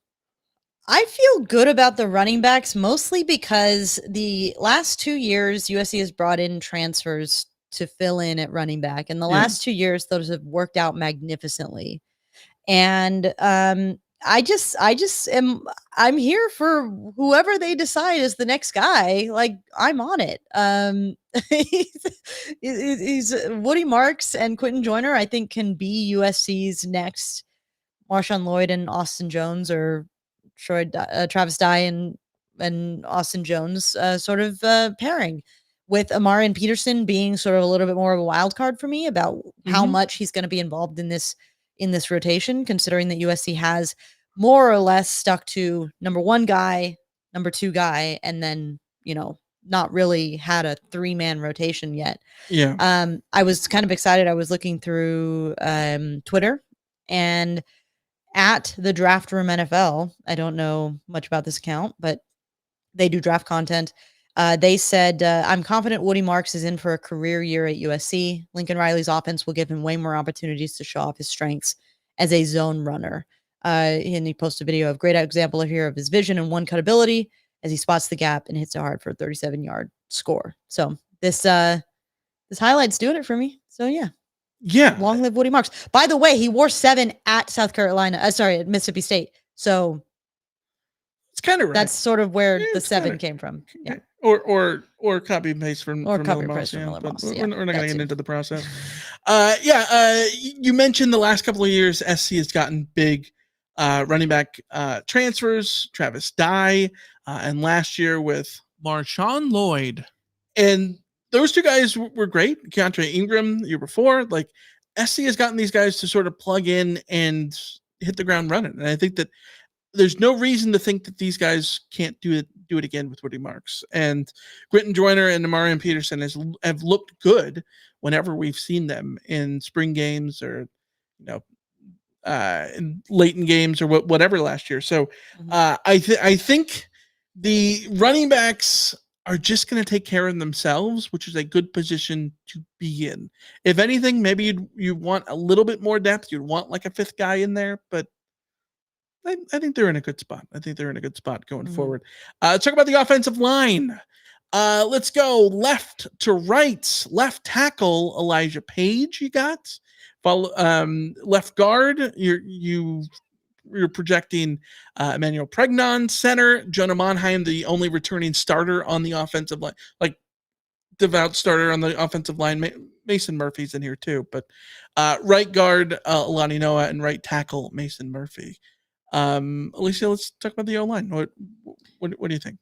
I feel good about the running backs, mostly because the last 2 years USC has brought in transfers to fill in at running back, and the last 2 years those have worked out magnificently. And I'm here for whoever they decide is the next guy. Like, I'm on it. He's Woody Marks and Quentin Joyner, I think, can be USC's next Marshawn Lloyd and Austin Jones, or Travis Dye and Austin Jones sort of pairing, with Amarian Peterson being sort of a little bit more of a wild card for me about how much he's going to be involved in this rotation, considering that USC has more or less stuck to number 1 guy, number 2 guy, and then, not really had a 3-man rotation yet. Yeah. I was kind of excited. I was looking through Twitter, and at the Draft Room NFL, I don't know much about this account, but they do draft content. They said, I'm confident Woody Marks is in for a career year at USC. Lincoln Riley's offense will give him way more opportunities to show off his strengths as a zone runner. And he posted a video of great example here of his vision and one-cut ability as he spots the gap and hits it hard for a 37-yard score. So this highlight's doing it for me. So yeah. Yeah. Long live Woody Marks. By the way, he wore 7 at at Mississippi State. So it's kind of right. That's sort of where the 7 came from. Yeah. Or copy and paste from copy Miller and paste from Miller Moss. Yeah, we're not going to get into the process. You mentioned the last couple of years SC has gotten big running back transfers, Travis Dye, and last year with Marshawn Lloyd. And those 2 guys were great. Keontae Ingram the year before. Like, SC has gotten these guys to sort of plug in and hit the ground running. And I think that there's no reason to think that these guys can't do it again with Woody Marks. And Quentin Joyner and Amarian Peterson have looked good whenever we've seen them in spring games or, in late in games or whatever last year. So I think the running backs are just going to take care of themselves, which is a good position to be in. If anything, maybe you want a little bit more depth. You'd want like a 5th guy in there, but I think they're in a good spot. I think they're in a good spot going forward. Let's talk about the offensive line. Let's go left to right. Left tackle, Elijah Page, you got. Left guard, you're projecting Emmanuel Pregnon. Center, Jonah Monheim, the only returning starter on the offensive line. Like, devout starter on the offensive line. Mason Murphy's in here too. But right guard, Alani Noah, and right tackle, Mason Murphy. Alicia, let's talk about the O-line. What do you think?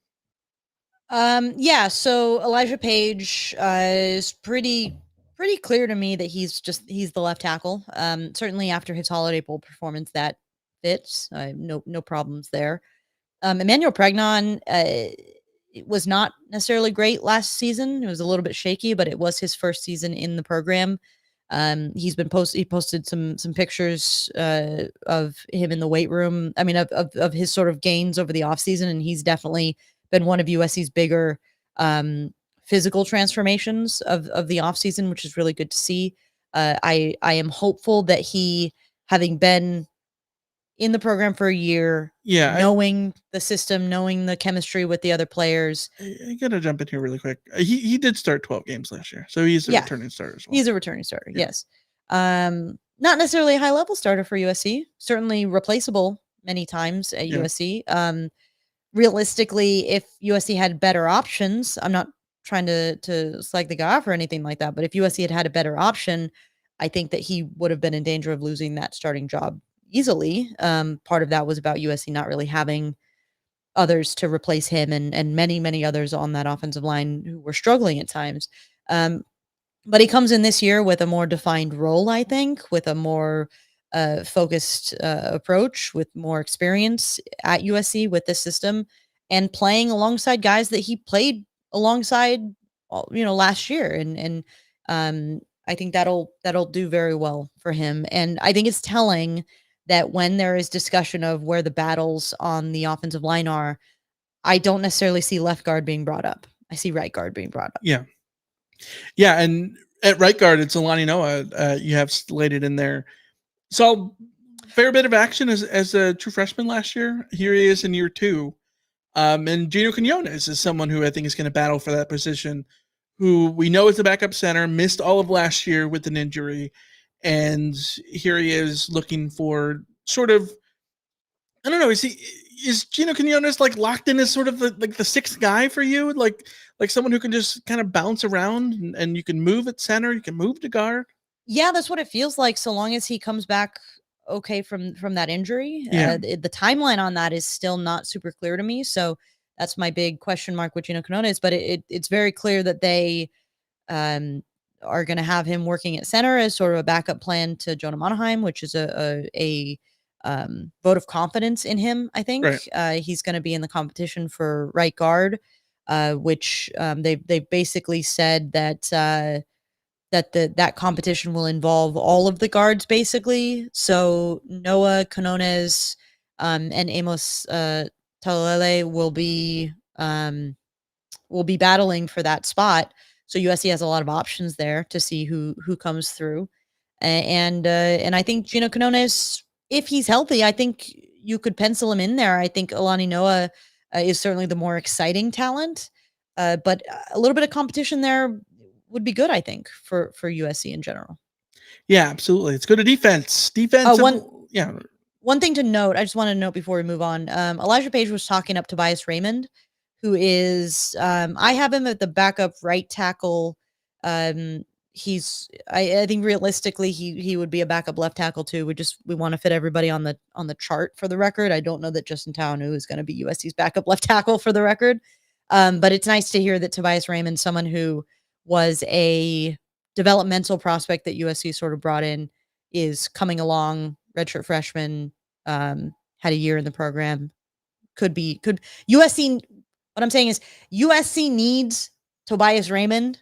So Elijah Page is pretty clear to me that he's the left tackle. Certainly after his Holiday Bowl performance, that fits. No problems there. Emmanuel Pregnon, it was not necessarily great last season. It was a little bit shaky, but it was his first season in the program. He posted some pictures of him in the weight room. I mean, of his sort of gains over the offseason, and he's definitely been one of USC's bigger physical transformations of the offseason, which is really good to see. I am hopeful that he, having been in the program for a year, knowing the system, knowing the chemistry with the other players. I gotta jump in here really quick. He did start 12 games last year, so he's a returning starter as well. He's a returning starter, yes. Not necessarily a high level starter for USC, certainly replaceable many times at USC. Realistically, if USC had better options, I'm not trying to slag the guy off or anything like that, but if USC had a better option, I think that he would have been in danger of losing that starting job easily. Part of that was about USC not really having others to replace him and many others on that offensive line who were struggling at times. But he comes in this year with a more defined role, I think, with a more focused approach, with more experience at USC with this system, and playing alongside guys that he played alongside, last year. And I think that'll do very well for him. And I think it's telling that when there is discussion of where the battles on the offensive line are, I don't necessarily see left guard being brought up. I see right guard being brought up. Yeah. Yeah. And at right guard, it's Alani Noah. You have slated in there. So fair bit of action as a true freshman last year. Here he is in year 2. And Gino Quinones is someone who I think is going to battle for that position, who we know is the backup center, missed all of last year with an injury. And here he is looking for sort of, I don't know, is Gino Quinones like locked in as sort of the sixth guy for you? Like someone who can just kind of bounce around and you can move at center, you can move to guard? Yeah, that's what it feels like, so long as he comes back okay from that injury. Yeah. The timeline on that is still not super clear to me, so that's my big question mark with Gino Quinones, but it's very clear that they are going to have him working at center as sort of a backup plan to Jonah Monaheim, which is a vote of confidence in him, I think. Right. He's going to be in the competition for right guard, which they've basically said that that competition will involve all of the guards, basically. So Noah Quinones and Amos Talalele will be battling for that spot. So USC has a lot of options there to see who comes through. And I think Gino Quinones, if he's healthy, I think you could pencil him in there. I think Alani Noah is certainly the more exciting talent, but a little bit of competition there would be good, I think, for USC in general. Yeah, absolutely. Let's go to defense. One thing to note, I just want to note before we move on, Elijah Page was talking up Tobias Raymond, who is, I have him at the backup right tackle. I think realistically he would be a backup left tackle too. We want to fit everybody on the chart for the record. I don't know that Justin Taonu is going to be USC's backup left tackle for the record. But it's nice to hear that Tobias Raymond, someone who was a developmental prospect that USC sort of brought in, is coming along, redshirt freshman, had a year in the program, could USC. What I'm saying is USC needs Tobias Raymond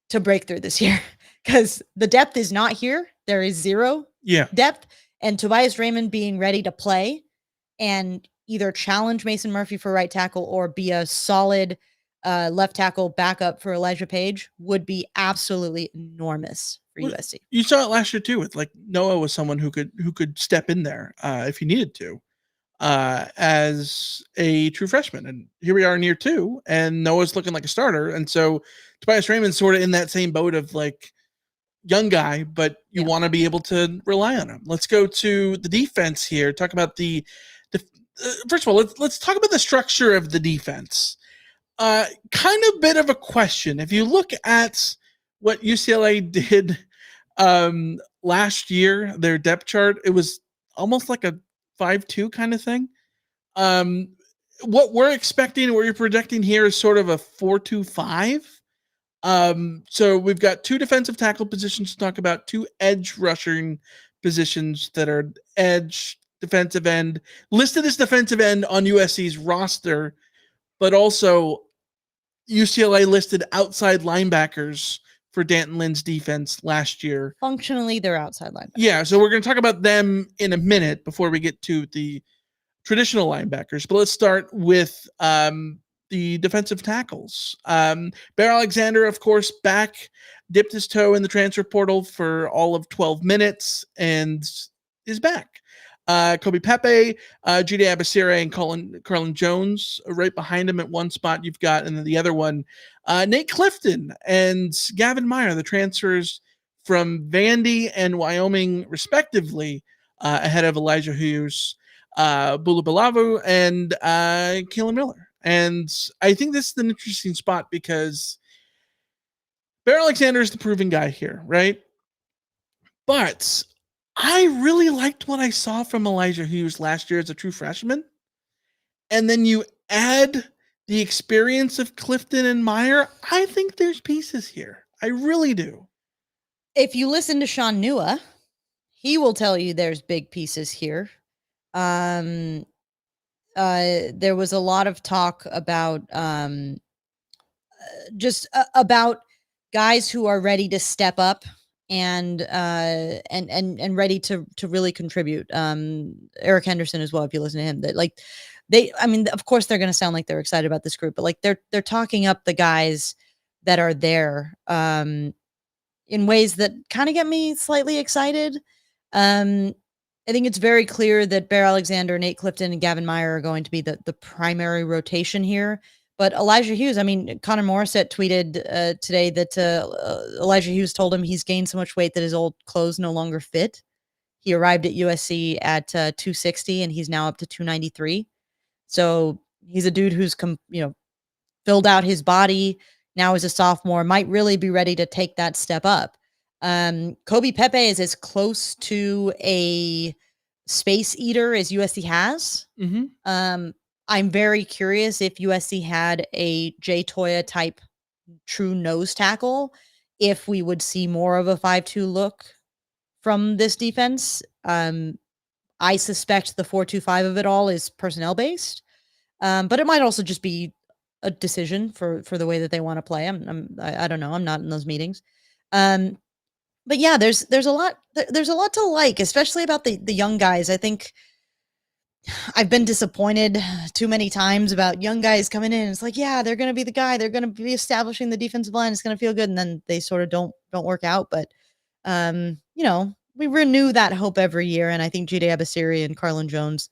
to break through this year, because the depth is not here. There is zero depth, and Tobias Raymond being ready to play and either challenge Mason Murphy for right tackle or be a solid left tackle backup for Elijah Page would be absolutely enormous for USC. You saw it last year too, with like Noah was someone who could step in there if he needed to as a true freshman. And here we are in year 2 and Noah's looking like a starter. And so Tobias Raymond's sort of in that same boat of like young guy, but you want to be able to rely on him. Let's go to the defense here. Talk about first of all, let's talk about the structure of the defense. Kind of bit of a question. If you look at what UCLA did last year, their depth chart, it was almost like a 5-2 kind of thing. What we're expecting and what you're projecting here is sort of a 4-2-5. So we've got 2 defensive tackle positions to talk about, 2 edge rushing positions that are edge, defensive end, listed as defensive end on USC's roster, but also UCLA listed outside linebackers for Danton Lynn's defense last year. Functionally, they're outside linebackers. Yeah, so we're going to talk about them in a minute before we get to the traditional linebackers. But let's start with the defensive tackles. Bear Alexander, of course, back, dipped his toe in the transfer portal for all of 12 minutes and is back. Kobe Pepe, Jude Abasire, and Carlin Jones right behind him at one spot you've got, and then the other one, Nate Clifton and Gavin Meyer, the transfers from Vandy and Wyoming, respectively, ahead of Elijah Hughes, Bula Balavu, and Keelan Miller. And I think this is an interesting spot because Bear Alexander is the proven guy here, right? But I really liked what I saw from Elijah Hughes last year as a true freshman. And then you add the experience of Clifton and Meyer. I think there's pieces here. I really do. If you listen to Sean Nua, he will tell you there's big pieces here. There was a lot of talk about about guys who are ready to step up and ready to really contribute. Eric Henderson as well, if you listen to him, that like of course they're going to sound like they're excited about this group, but like they're talking up the guys that are there in ways that kind of get me slightly excited. I think it's very clear that Bear Alexander, Nate Clifton, and Gavin Meyer are going to be the primary rotation here. But Elijah Hughes, Connor Morissette tweeted today that Elijah Hughes told him he's gained so much weight that his old clothes no longer fit. He arrived at USC at 260, and he's now up to 293. So he's a dude who's filled out his body now as a sophomore, might really be ready to take that step up. Kobe Pepe is as close to a space eater as USC has. Mm-hmm. I'm very curious if USC had a Jay Toya type true nose tackle, if we would see more of a 5-2 look from this defense. I suspect the 4-2-5 of it all is personnel based, but it might also just be a decision for the way that they want to play. I don't know. I'm not in those meetings. But yeah, there's a lot to like, especially about the young guys. I think I've been disappointed too many times about young guys coming in. It's like, yeah, they're going to be the guy. They're going to be establishing the defensive line. It's going to feel good. And then they sort of don't work out. But, we renew that hope every year. And I think Jude Abasire and Carlin Jones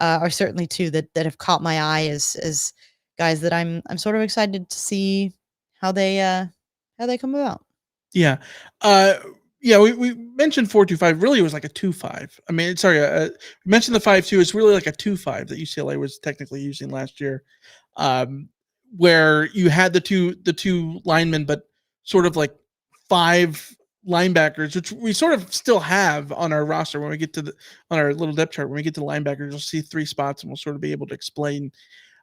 are certainly two that have caught my eye as guys that I'm sort of excited to see how they come about. Yeah. We mentioned 4-2-5. Really, it was like a 2-5. We mentioned the 5-2. It's really like a 2-5 that UCLA was technically using last year, where you had the two linemen, but sort of like 5 linebackers, which we sort of still have on our roster. When we get to on our little depth chart, when we get to the linebackers, you'll see 3 spots, and we'll sort of be able to explain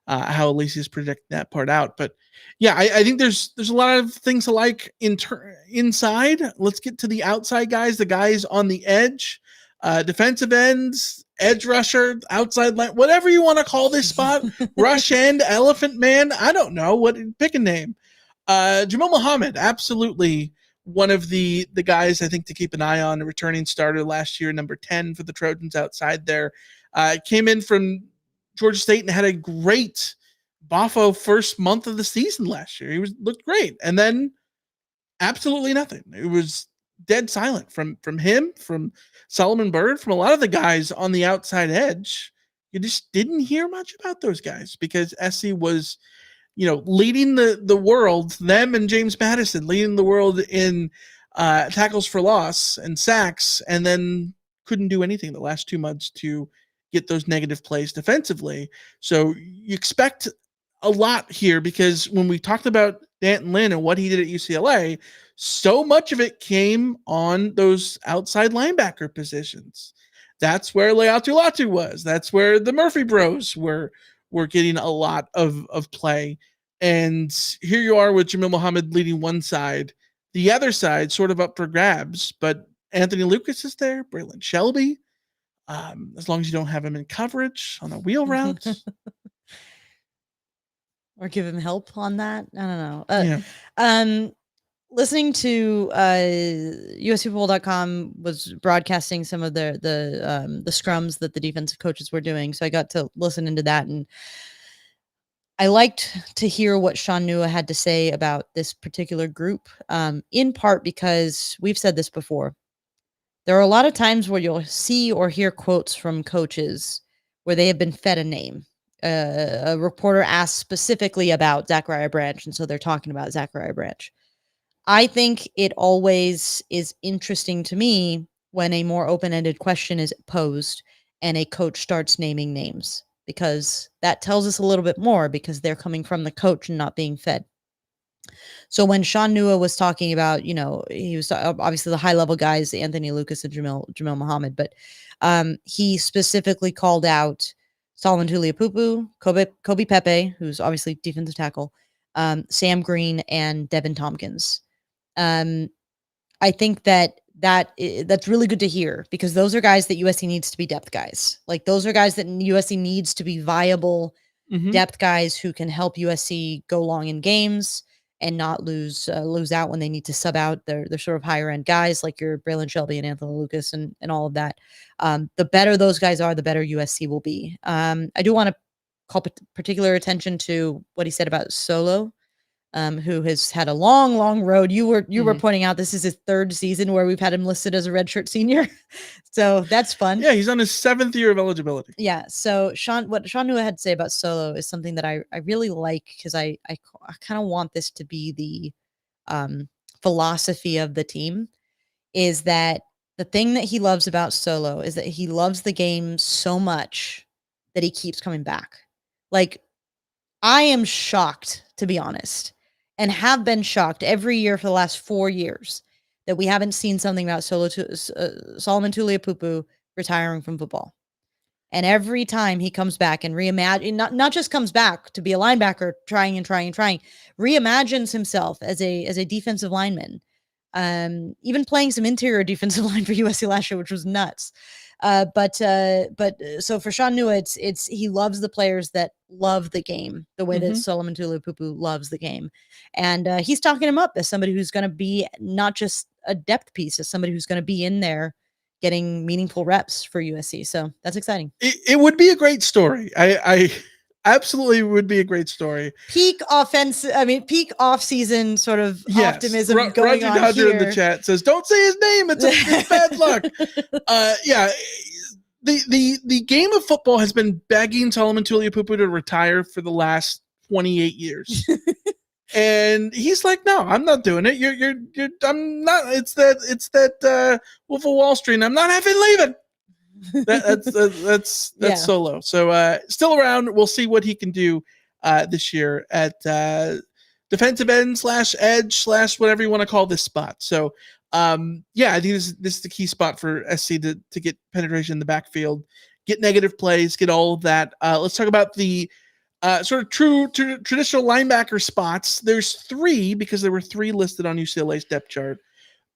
how Alicia's projecting that part out. But yeah, I think there's a lot of things to like inside. Let's get to the outside guys, the guys on the edge, defensive ends, edge rusher, outside line, whatever you want to call this spot, rush end, elephant man. I don't know, pick a name. Jamil Muhammad, absolutely one of the guys I think to keep an eye on, a returning starter last year, number 10 for the Trojans outside there. Came in from Georgia State and had a great Boffo first month of the season last year. He looked great, and then absolutely nothing. It was dead silent from him, from Solomon Byrd, from a lot of the guys on the outside edge. You just didn't hear much about those guys because SC was, leading the world. Them and James Madison leading the world in tackles for loss and sacks, and then couldn't do anything the last 2 months to get those negative plays defensively. So you expect a lot here, because when we talked about Danton Lynn and what he did at UCLA, so much of it came on those outside linebacker positions. That's where Leatu Latu was. That's where the Murphy bros were getting a lot of play. And here you are with Jamil Muhammad leading one side, the other side sort of up for grabs. But Anthony Lucas is there, Braylon Shelby. As long as you don't have him in coverage on a wheel route. or give him help on that. I don't know. Yeah. Listening to USCFootball.com was broadcasting some of the scrums that the defensive coaches were doing, so I got to listen into that, and I liked to hear what Sean Nua had to say about this particular group, in part because we've said this before. There are a lot of times where you'll see or hear quotes from coaches where they have been fed a name. A reporter asked specifically about Zachariah Branch, and so they're talking about Zachariah Branch. I think it always is interesting to me when a more open-ended question is posed and a coach starts naming names, because that tells us a little bit more, because they're coming from the coach and not being fed. So when Sean Nua was talking about, he was obviously the high-level guys, Anthony Lucas and Jamil Muhammad, but he specifically called out Solomon Tuliaupupu, Kobe Pepe, who's obviously defensive tackle, Sam Green, and Devin Tompkins. I think that's really good to hear, because those are guys that USC needs to be depth guys. Like, those are guys that USC needs to be viable depth guys who can help USC go long in games and not lose out when they need to sub out their sort of higher end guys like your Braylon Shelby and Anthony Lucas and all of that. The better those guys are, the better USC will be. I do want to call particular attention to what he said about Solo, who has had a long road. You were pointing out this is his third season where we've had him listed as a redshirt senior. So that's fun. Yeah, he's on his 7th year of eligibility. Yeah. So what Sean Nua had to say about Solo is something that I really like, because I kind of want this to be the philosophy of the team, is that the thing that he loves about Solo is that he loves the game so much that he keeps coming back. Like, I am shocked, to be honest, and have been shocked every year for the last 4 years that we haven't seen something about Solomon Tuliaupupu retiring from football. And every time he comes back and not just comes back to be a linebacker, trying, reimagines himself as a defensive lineman, even playing some interior defensive line for USC last year, which was nuts. But so for Sean Nua, it's he loves the players that love the game the way that Solomon Tuliaupupu loves the game, and he's talking him up as somebody who's going to be not just a depth piece, as somebody who's going to be in there getting meaningful reps for USC. So that's exciting. It would be a great story. I absolutely would be a great story. Peak off-season sort of optimism going on Dodger here. In the chat says, "Don't say his name. It's bad luck." Yeah, the game of football has been begging Solomon Tuliaupupu to retire for the last 28 years. And he's like, "No, I'm not doing it. I'm not. It's that Wolf of Wall Street. I'm not having leaving." That's Solo. So still around. We'll see what he can do this year at defensive end / edge / whatever you want to call this spot. So I think this is the key spot for SC to get penetration in the backfield, get negative plays, get all of that. Let's talk about the sort of traditional linebacker spots. There's 3, because there were 3 listed on UCLA's depth chart.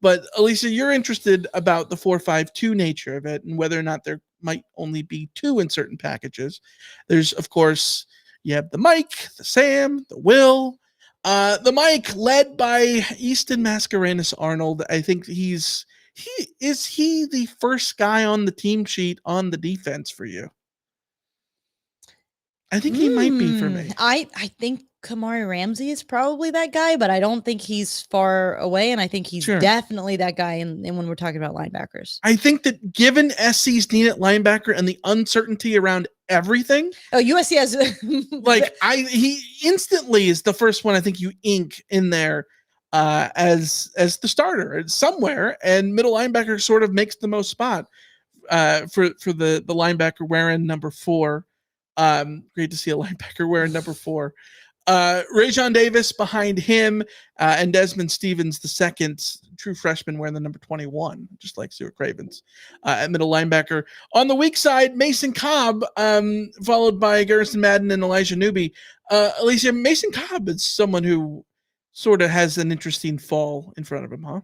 But Alicia, you're interested about the 4-5-2 nature of it and whether or not there might only be 2 in certain packages. There's, of course, you have the Mike, the Sam, the Will. The Mike, led by Easton Mascarenas Arnold. I think is he the first guy on the team sheet on the defense for you? I think he might be for me. I think Kamari Ramsey is probably that guy, but I don't think he's far away, and I think he's definitely that guy in when we're talking about linebackers. I think that given SC's need at linebacker and the uncertainty around everything, USC has he instantly is the first one I think you ink in there as the starter somewhere, and middle linebacker sort of makes the most spot for the linebacker wearing number 4. Great to see a linebacker wearing number 4. Rajon Davis behind him, and Desmond Stevens, the second true freshman, wearing the number 21, just like Stuart Cravens, at middle linebacker. On the weak side, Mason Cobb, followed by Garrison Madden and Elijah Newby. Alicia, Mason Cobb is someone who sort of has an interesting fall in front of him, huh?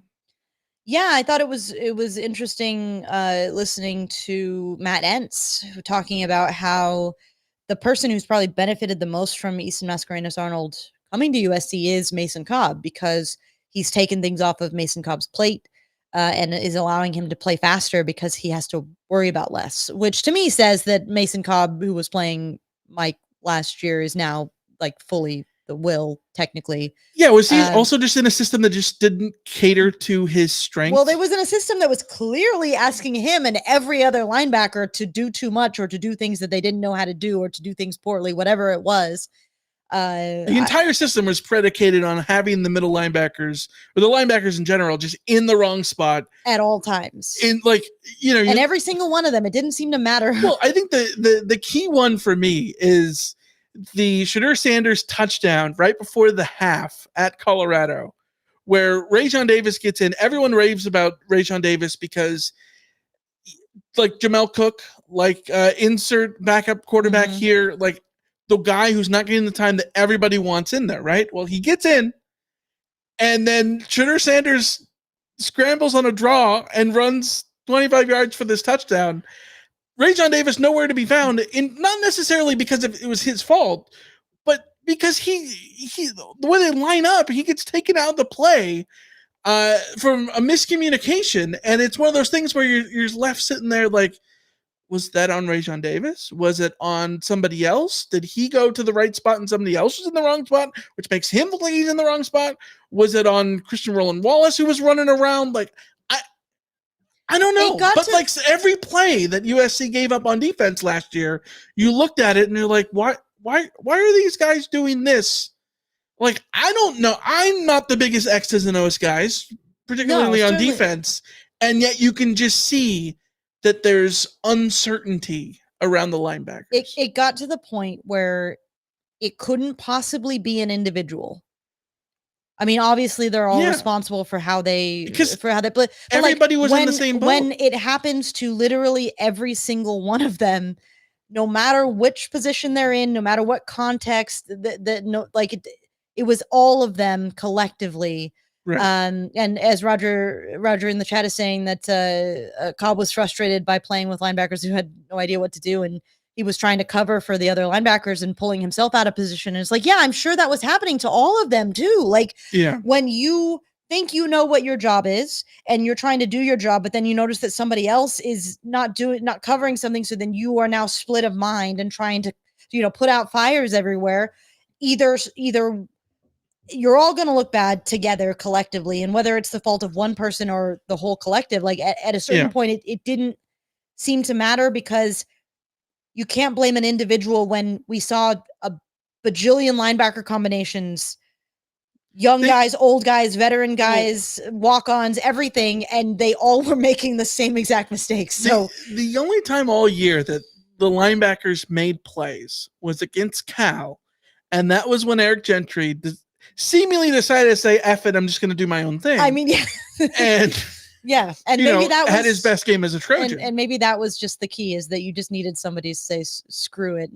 Yeah, I thought it was interesting listening to Matt Entz talking about how the person who's probably benefited the most from Easton Mascarenas Arnold coming to USC is Mason Cobb, because he's taken things off of Mason Cobb's plate and is allowing him to play faster because he has to worry about less, which to me says that Mason Cobb, who was playing Mike last year, is now like fully the will technically. Yeah. Was he also just in a system that just didn't cater to his strengths? Well, there was in a system that was clearly asking him and every other linebacker to do too much, or to do things that they didn't know how to do, or to do things poorly, whatever it was. The entire system was predicated on having the middle linebackers, or the linebackers in general, just in the wrong spot at all times. In like, and every single one of them, it didn't seem to matter. Well, I think the key one for me is the Shadur Sanders touchdown right before the half at Colorado, where Rajon Davis gets in. Everyone raves about Rajon Davis because, like Jamel Cook, like insert backup quarterback here, like the guy who's not getting the time that everybody wants in there, right? Well, he gets in, and then Shadur Sanders scrambles on a draw and runs 25 yards for this touchdown. Rajon Davis nowhere to be found, not necessarily because it was his fault, but because he the way they line up, he gets taken out of the play from a miscommunication, and it's one of those things where you're left sitting there like, was that on Rajon Davis? Was it on somebody else? Did he go to the right spot and somebody else was in the wrong spot, which makes him look like he's in the wrong spot? Was it on Christian Roland Wallace who was running around? Like, I don't know, but like every play that USC gave up on defense last year, you looked at it and you're like, why are these guys doing this? Like, I don't know. I'm not the biggest X's and O's guys, particularly on defense. And yet you can just see that there's uncertainty around the linebackers. It got to the point where it couldn't possibly be an individual. I mean, obviously they're all responsible for how they play. But everybody was in the same boat. When it happens to literally every single one of them, no matter which position they're in, no matter what context, it was all of them collectively. Right. And as Roger in the chat is saying that Cobb was frustrated by playing with linebackers who had no idea what to do, and he was trying to cover for the other linebackers and pulling himself out of position. And it's like, yeah, I'm sure that was happening to all of them too. Like, when you think you know what your job is and you're trying to do your job, but then you notice that somebody else is not covering something. So then you are now split of mind and trying to, put out fires everywhere. Either you're all going to look bad together collectively. And whether it's the fault of one person or the whole collective, like at a certain point, it didn't seem to matter, because you can't blame an individual when we saw a bajillion linebacker combinations, young guys, old guys, veteran guys, walk-ons, everything, and they all were making the same exact mistakes. So the only time all year that the linebackers made plays was against Cal, and that was when Eric Gentry seemingly decided to say, F it, I'm just going to do my own thing. I mean, yeah. And yeah, and maybe that was had his best game as a Trojan. And maybe that was just the key, is that you just needed somebody to say screw it.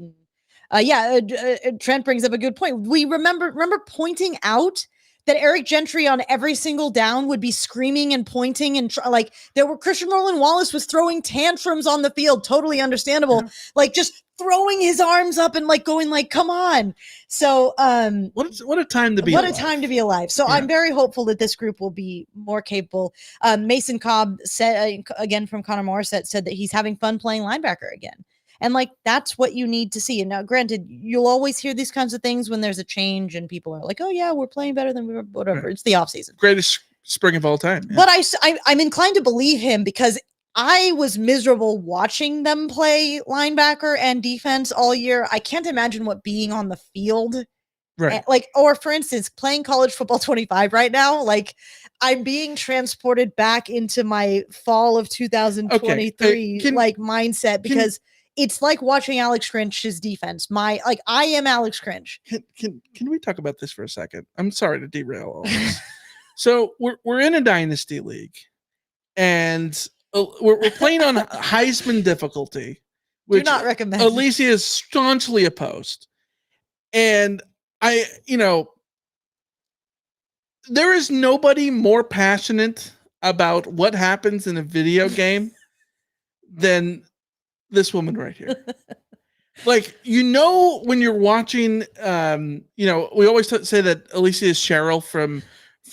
And Trent brings up a good point. We remember pointing out that Eric Gentry on every single down would be screaming and pointing, and Christian Roland Wallace was throwing tantrums on the field, totally understandable, like just throwing his arms up and like going like, come on. So what a time to be alive. Time to be alive. So I'm very hopeful that this group will be more capable. Mason Cobb said, again from Connor Morissette, said that he's having fun playing linebacker again. And like, that's what you need to see. And now, granted, you'll always hear these kinds of things when there's a change and people are like, oh yeah, we're playing better than we were, whatever. It's the off season. Greatest spring of all time. Yeah. But I'm inclined to believe him, because I was miserable watching them play linebacker and defense all year. I can't imagine what being on the field, right? Or for instance, playing college football 25 right now, like I'm being transported back into my fall of 2023 mindset, because it's like watching Alex Grinch's defense. I am Alex Grinch. Can we talk about this for a second? I'm sorry to derail all this. So we're in a dynasty league, and we're playing on Heisman difficulty, which do not recommend. Alicia is staunchly opposed. And there is nobody more passionate about what happens in a video game than this woman right here. Like, when you're watching, we always say that Alicia is Cheryl from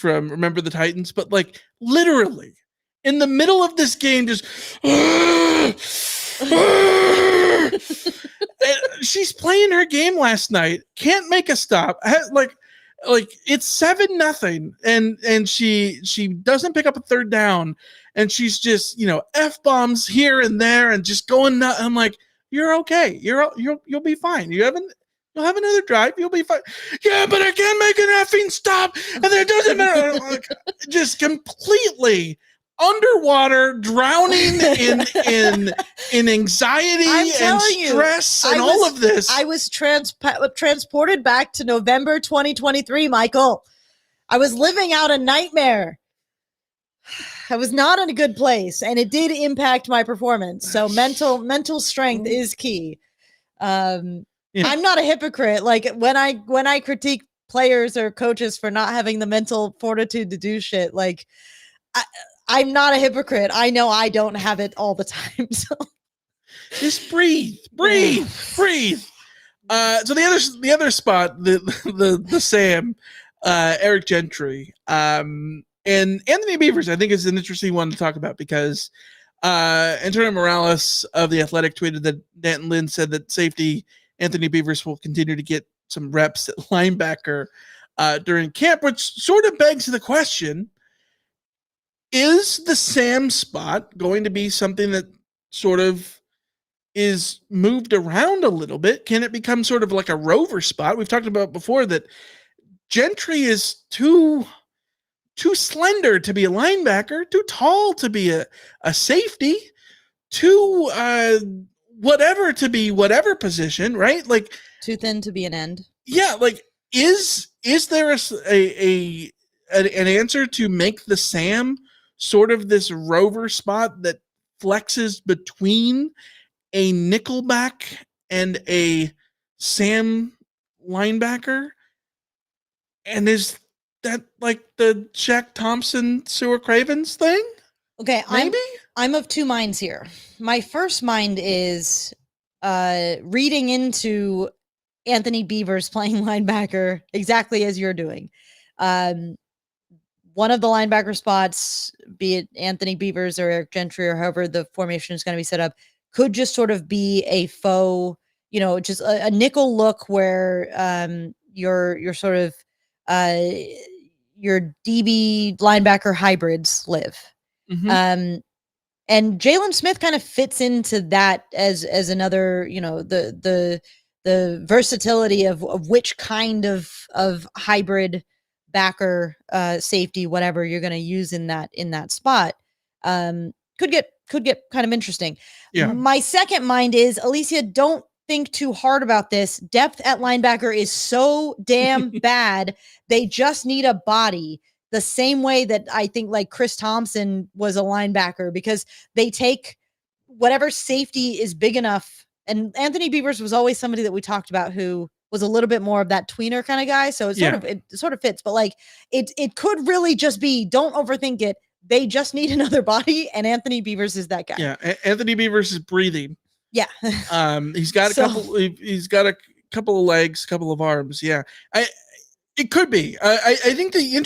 Remember the Titans, but like literally in the middle of this game, just she's playing her game last night, can't make a stop. Like it's 7-0, and she doesn't pick up a third down, and she's just F-bombs here and there and just going nuts. I'm like, you're okay. You'll be fine. You'll have another drive. You'll be fine. Yeah, but I can't make an effing stop, and it doesn't matter. Like, just completely underwater, drowning in anxiety and stress and all of this. I was transported back to November 2023, Michael. I was living out a nightmare. I was not in a good place, and it did impact my performance. So mental strength is key. I'm not a hypocrite. Like when I critique players or coaches for not having the mental fortitude to do shit, like I'm not a hypocrite. I know I don't have it all the time. So just breathe. So the other spot, the Sam, Eric Gentry, and Anthony Beavers, I think is an interesting one to talk about because Antonio Morales of The Athletic tweeted that Danton Lynn said that safety Anthony Beavers will continue to get some reps at linebacker during camp, which sort of begs the question, is the Sam spot going to be something that sort of is moved around a little bit? Can it become sort of like a rover spot? We've talked about before that Gentry is too slender to be a linebacker, too tall to be a safety, too whatever to be whatever position, right? Like too thin to be an end. Yeah, like is there an answer to make the Sam sort of this rover spot that flexes between a nickelback and a Sam linebacker? And is that like the Shaq Thompson, Stuart Cravens thing? Okay, maybe I'm of two minds here. My first mind is reading into Anthony Beavers playing linebacker exactly as you're doing. One of the linebacker spots, be it Anthony Beavers or Eric Gentry or however the formation is going to be set up, could just sort of be a faux, just a nickel look where your sort of your DB linebacker hybrids live. Mm-hmm. And Jalen Smith kind of fits into that as another, the versatility of which kind of hybrid backer, safety, whatever you're going to use in that spot, could get kind of interesting. Yeah. My second mind is, Alicia, don't think too hard about this. Depth at linebacker is so damn bad. They just need a body. The same way that I think like Chris Thompson was a linebacker, because they take whatever safety is big enough. And Anthony Beavers was always somebody that we talked about who was a little bit more of that tweener kind of guy. So it sort of fits, but like it could really just be, don't overthink it. They just need another body, and Anthony Beavers is that guy. Yeah, Anthony Beavers is breathing. Yeah. He's got a couple of legs, a couple of arms. Yeah. It could be. I think the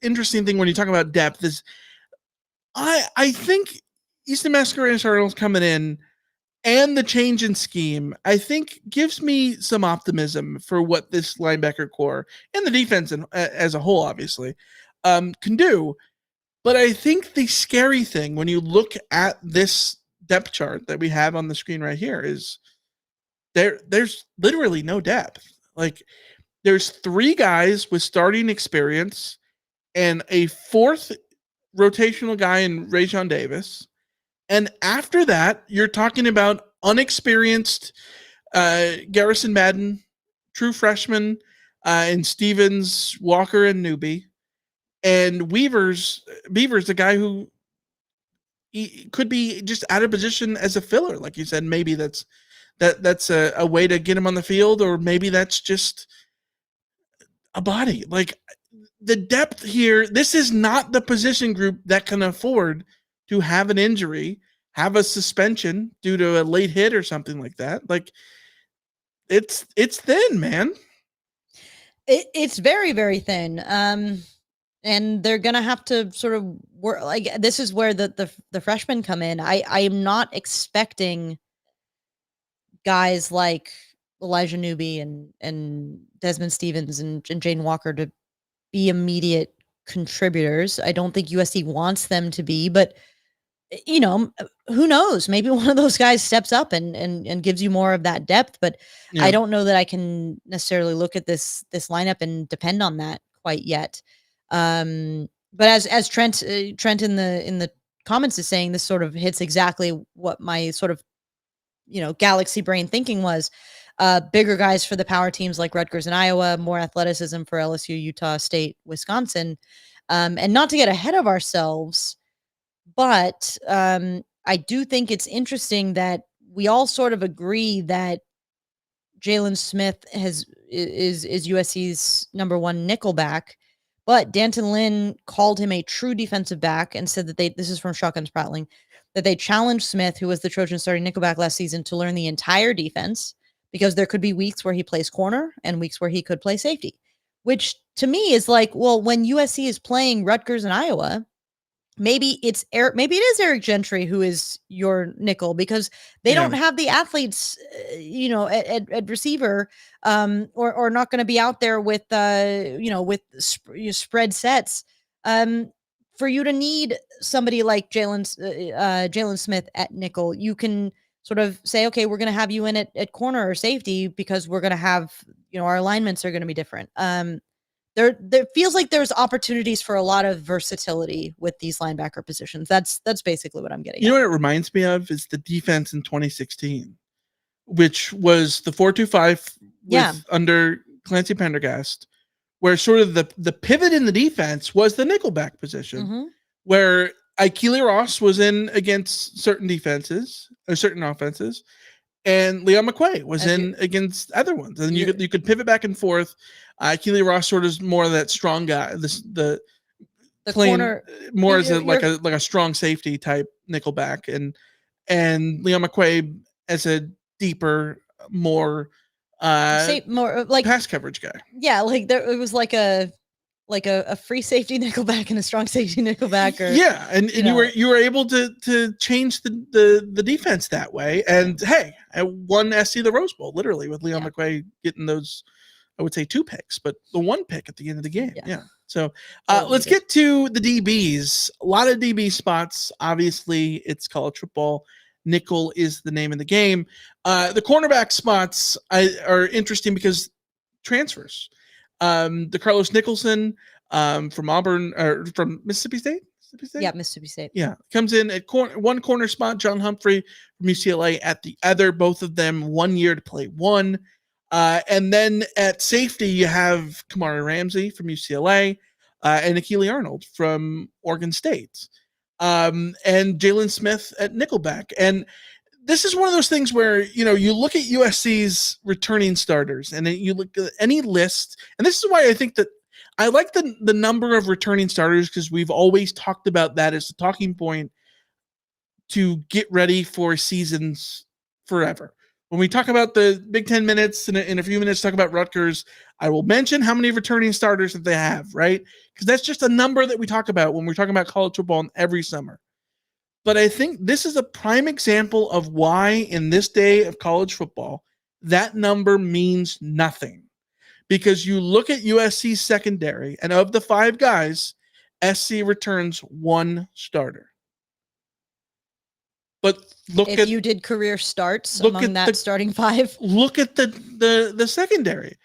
interesting thing when you talk about depth is I think Easton Mascarenas coming in and the change in scheme, I think gives me some optimism for what this linebacker core and the defense as a whole, obviously, can do. But I think the scary thing when you look at this depth chart that we have on the screen right here is there's literally no depth. Like there's 3 guys with starting experience and a 4th rotational guy in Rajon Davis. And after that, you're talking about unexperienced Garrison Madden, true freshman, and Stevens, Walker, and Newby. And Beavers, the guy who he could be just out of position as a filler. Like you said, maybe that's a way to get him on the field, or maybe that's just a body. Like the depth here, this is not the position group that can afford to have an injury, have a suspension due to a late hit or something like that. Like it's thin, man. It's very, very thin. And they're gonna have to sort of work. Like this is where the freshmen come in. I am not expecting guys like Elijah Newby and Desmond Stevens and Jane Walker to be immediate contributors. I don't think USC wants them to be, but you know, who knows? Maybe one of those guys steps up and gives you more of that depth. But Yeah. I don't know that I can necessarily look at this lineup and depend on that quite yet. But as Trent in the comments is saying, this sort of hits exactly what my sort of, you know, galaxy brain thinking was. Bigger guys for the power teams like Rutgers and Iowa, more athleticism for LSU, Utah State, Wisconsin. And not to get ahead of ourselves, but I do think it's interesting that we all sort of agree that Jalen Smith is USC's number one nickelback, but Danton Lynn called him a true defensive back and said that this is from Shotgun Spratling, that they challenged Smith, who was the Trojan starting nickelback last season, to learn the entire defense because there could be weeks where he plays corner and weeks where he could play safety, which to me is like, well, when USC is playing Rutgers and Iowa, maybe it is Eric Gentry who is your nickel because they don't have the athletes, you know, at receiver, or not going to be out there with, you know, with spread sets, for you to need somebody like Jalen Smith at nickel. You can sort of say, okay, we're going to have you in at corner or safety because we're going to have, you know, our alignments are going to be different. There feels like there's opportunities for a lot of versatility with these linebacker positions. That's basically what I'm getting. You know what it reminds me of is the defense in 2016, which was the 4-2-5 under Clancy Pendergast, where sort of the pivot in the defense was the nickelback position, where Ikeli Ross was in against certain defenses or certain offenses, and Leon McQuay was in against other ones, and you could pivot back and forth. Keely Ross sort of more of that strong guy. The corner more as a strong safety type nickelback, and Leon McQuay as a deeper, more like pass coverage guy. Yeah, like it was like a free safety nickelback and a strong safety nickelback. And you were able to change the defense that way. And hey, I won SC the Rose Bowl literally with Leon McQuay getting those, I would say 2 picks, but the 1 pick at the end of the game. Yeah. So let's get to the DBs. A lot of DB spots. Obviously, it's college football. Nickel is the name of the game. The cornerback spots are interesting because transfers. The Carlos Nicholson from Auburn or from Mississippi State. Yeah, Mississippi State. Yeah, comes in at one corner spot. John Humphrey from UCLA at the other. Both of them 1 year to play one. And then at safety, you have Kamari Ramsey from UCLA and Akili Arnold from Oregon State, and Jalen Smith at nickelback. And this is one of those things where, you know, you look at USC's returning starters and you look at any list. And this is why I think that I like the number of returning starters, because we've always talked about that as a talking point to get ready for seasons forever. When we talk about the Big 10 minutes in a few minutes, talk about Rutgers, I will mention how many returning starters that they have, right? Because that's just a number that we talk about when we're talking about college football every summer. But I think this is a prime example of why in this day of college football, that number means nothing. Because you look at USC's secondary, and of the 5 guys, SC returns 1 starter. But if you did career starts among that starting 5. Look at the secondary.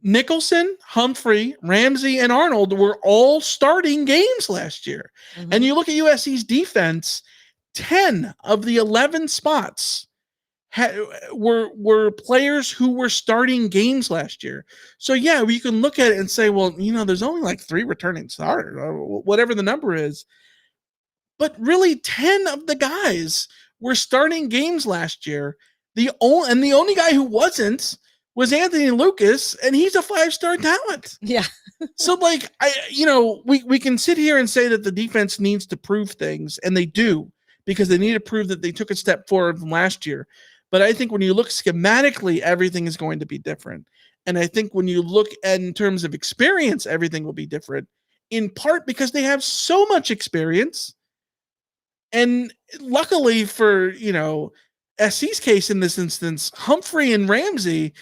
Nicholson, Humphrey, Ramsey, and Arnold were all starting games last year. Mm-hmm. And you look at USC's defense, 10 of the 11 spots were players who were starting games last year. So yeah, we can look at it and say, well, you know, there's only like 3 returning starters, or whatever the number is. But really, 10 of the guys were starting games last year. The only guy who wasn't was Anthony Lucas, and he's a 5-star talent. Yeah. So, like, we can sit here and say that the defense needs to prove things, and they do, because they need to prove that they took a step forward from last year. But I think when you look schematically, everything is going to be different. And I think when you look at in terms of experience, everything will be different, in part because they have so much experience. And luckily for, SC's case in this instance, Humphrey and Ramsey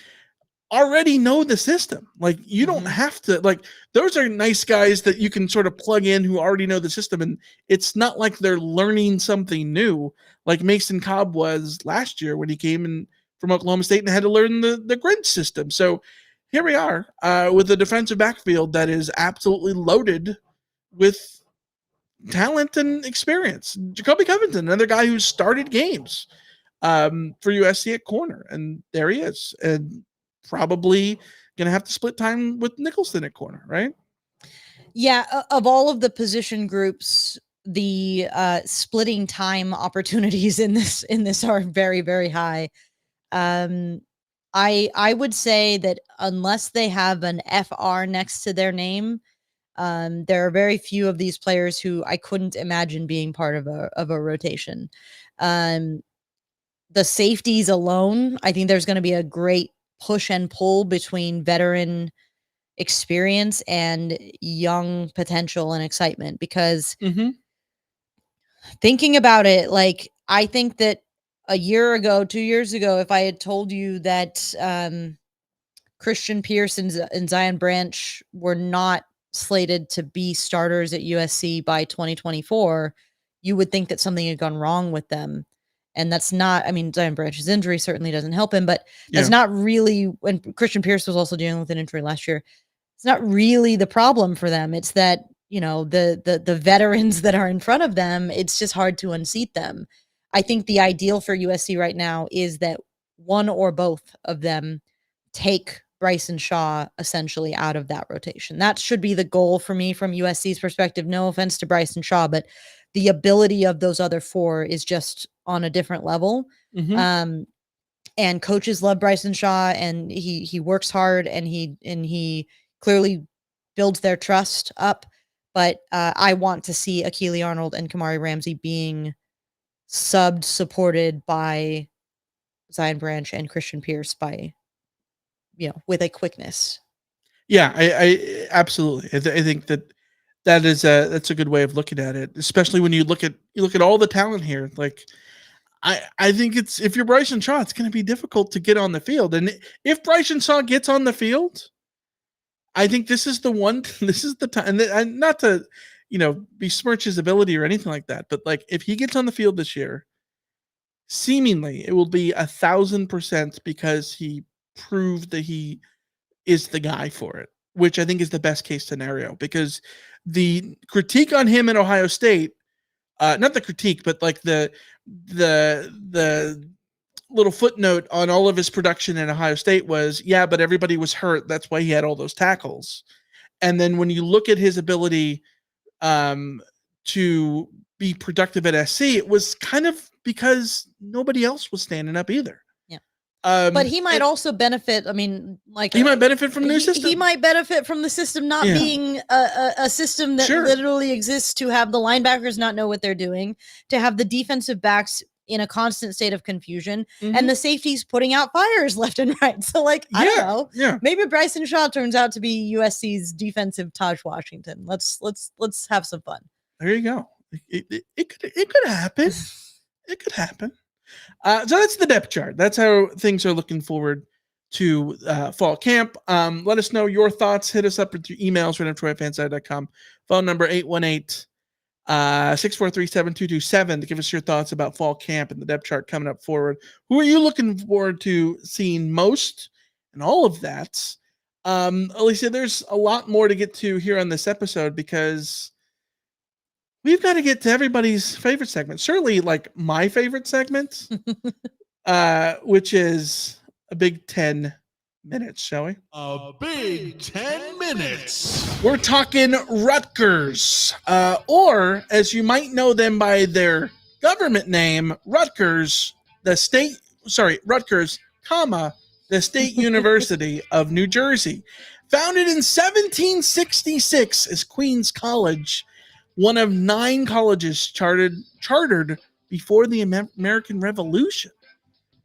already know the system. Like, you don't have to, like, those are nice guys that you can sort of plug in who already know the system. And it's not like they're learning something new like Mason Cobb was last year when he came in from Oklahoma State and had to learn the grid system. So here we are with a defensive backfield that is absolutely loaded with talent and experience. Jacoby Covington, another guy who started games for USC at corner, and there he is, and probably going to have to split time with Nicholson at corner, right? Yeah, of all of the position groups, the splitting time opportunities in this are very, very high. I would say that unless they have an FR next to their name, there are very few of these players who I couldn't imagine being part of a rotation. The safeties alone, I think there's going to be a great push and pull between veteran experience and young potential and excitement, because thinking about it, like, I think that a year ago, 2 years ago, if I had told you that Christian Pierce and Zion Branch were not slated to be starters at USC by 2024, you would think that something had gone wrong with them. And that's not, I mean, Zion Branch's injury certainly doesn't help him, but that's not really, when Christian Pierce was also dealing with an injury last year, it's not really the problem for them. It's that, the veterans that are in front of them, it's just hard to unseat them. I think the ideal for USC right now is that one or both of them take Bryson Shaw essentially out of that rotation. That should be the goal for me from USC's perspective. No offense to Bryson Shaw, but the ability of those other four is just on a different level. And coaches love Bryson Shaw, and he works hard, and he clearly builds their trust up. But I want to see Akili Arnold and Kamari Ramsey being subbed, supported by Zion Branch and Christian Pierce by, with a quickness. Yeah, I absolutely. I think that's a good way of looking at it, especially when you look at all the talent here. Like, I think if you're Bryson Shaw, it's going to be difficult to get on the field. And if Bryson Shaw gets on the field, I think this is the time, and not to, besmirch his ability or anything like that, but like, if he gets on the field this year, seemingly it will be 1,000% because he proved that he is the guy for it, which I think is the best case scenario, because the critique on him in Ohio State, not the critique, but like the little footnote on all of his production in Ohio State was, yeah, but everybody was hurt. That's why he had all those tackles. And then when you look at his ability to be productive at SC, it was kind of because nobody else was standing up either. Yeah. But he might also benefit. I mean, like, he might benefit from the new system. He might benefit from the system not being a system that literally exists to have the linebackers not know what they're doing, to have the defensive backs in a constant state of confusion, and the safeties putting out fires left and right. So, like, I don't know. Yeah. Maybe Bryson Shaw turns out to be USC's defensive Taj Washington. Let's have some fun. There you go. It could happen. It could happen. So that's the depth chart. That's how things are looking forward to fall camp. Let us know your thoughts. Hit us up with your emails, randomtroyfanside.com. Phone number 818-643-7227 to give us your thoughts about fall camp and the depth chart coming up forward. Who are you looking forward to seeing most and all of that? Alicia, there's a lot more to get to here on this episode, because we've got to get to everybody's favorite segment. Certainly, like, my favorite segment, which is a Big 10 minutes, shall we? A Big 10 minutes. We're talking Rutgers, or as you might know them by their government name, Rutgers, Rutgers, the State University of New Jersey. Founded in 1766 as Queens College, one of 9 colleges chartered before the American Revolution.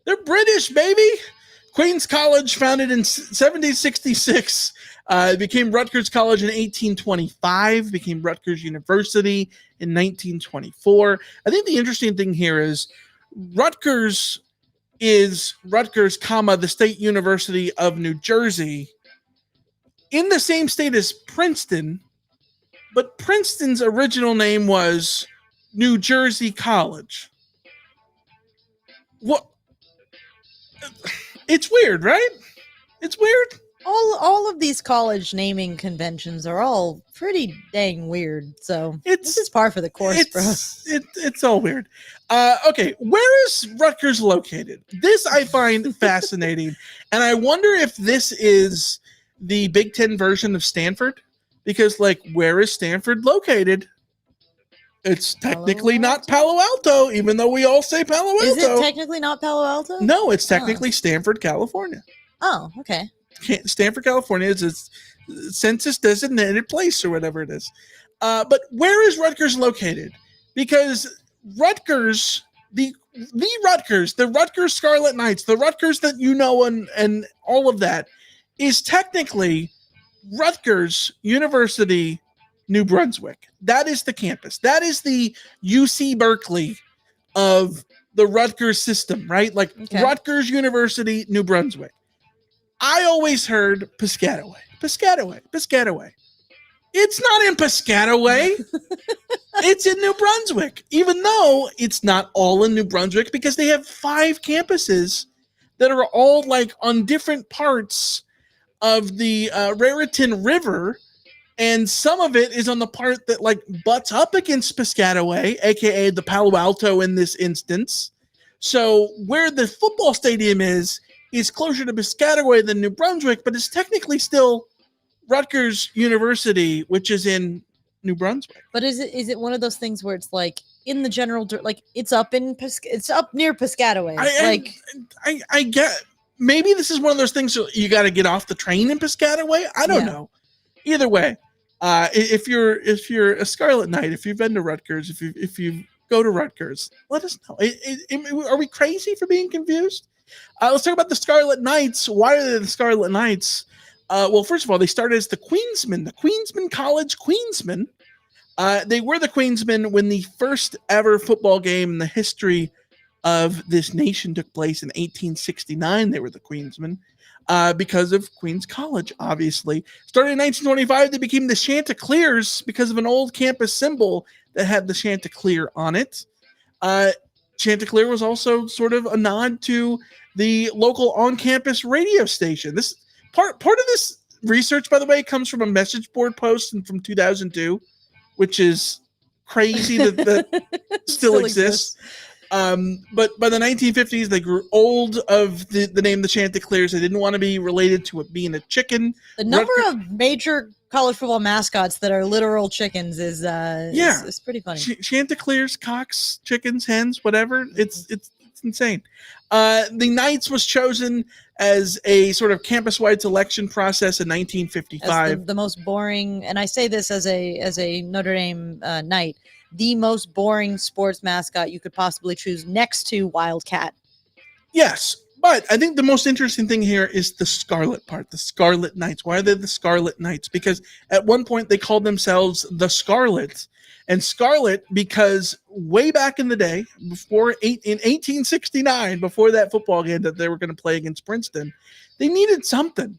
They're British, baby. Queen's College, founded in 1766, became Rutgers College in 1825, became Rutgers University in 1924. I think the interesting thing here is Rutgers is Rutgers, the State University of New Jersey, in the same state as Princeton, but Princeton's original name was New Jersey College. What? It's weird, right? It's weird. All of these college naming conventions are all pretty dang weird. So this is par for the course, bro. It's all weird. Okay, where is Rutgers located? This I find fascinating, and I wonder if this is the Big Ten version of Stanford, because where is Stanford located? It's technically not Palo Alto, even though we all say Palo Alto. Is it technically not Palo Alto? No, it's technically Stanford, California. Oh, okay. Stanford, California is a census designated place or whatever it is. But where is Rutgers located? Because Rutgers, the Rutgers Scarlet Knights, the Rutgers that you know and all of that, is technically Rutgers University, New Brunswick. That is the campus. That is the UC Berkeley of the Rutgers system, right? Rutgers University, New Brunswick. I always heard Piscataway. It's not in Piscataway. It's in New Brunswick, even though it's not all in New Brunswick, because they have 5 campuses that are all on different parts of the Raritan River. And some of it is on the part that butts up against Piscataway, aka the Palo Alto in this instance. So where the football stadium is closer to Piscataway than New Brunswick, but it's technically still Rutgers University, which is in New Brunswick. But is it one of those things where it's in the general, it's up near Piscataway? I get, maybe this is one of those things where you got to get off the train in Piscataway. I don't know. Either way, if you're a Scarlet Knight, if you've been to Rutgers, if you go to Rutgers, let us know. Are we crazy for being confused? Let's talk about the Scarlet Knights. Why are they the Scarlet Knights? Well, first of all, they started as the Queensman College Queensmen. They were the Queensmen when the first ever football game in the history of this nation took place in 1869. They were the Queensmen. Because of Queens College, obviously. Started in 1925, they became the Chanticleers because of an old campus symbol that had the Chanticleer on it. Chanticleer was also sort of a nod to the local on-campus radio station. This part of this research, by the way, comes from a message board post from 2002, which is crazy that still exists. But by the 1950s, they grew old of the name the Chanticleers. They didn't want to be related to it being a chicken. The number of major college football mascots that are literal chickens is pretty funny. Chanticleers, cocks, chickens, hens, whatever. It's insane. The Knights was chosen as a sort of campus-wide selection process in 1955. As the most boring, and I say this as a Notre Dame Knight, the most boring sports mascot you could possibly choose next to Wildcat. Yes, but I think the most interesting thing here is the Scarlet part, the Scarlet Knights. Why are they the Scarlet Knights? Because at one point they called themselves the Scarlet. And Scarlet because way back in the day, in 1869, before that football game that they were going to play against Princeton, they needed something.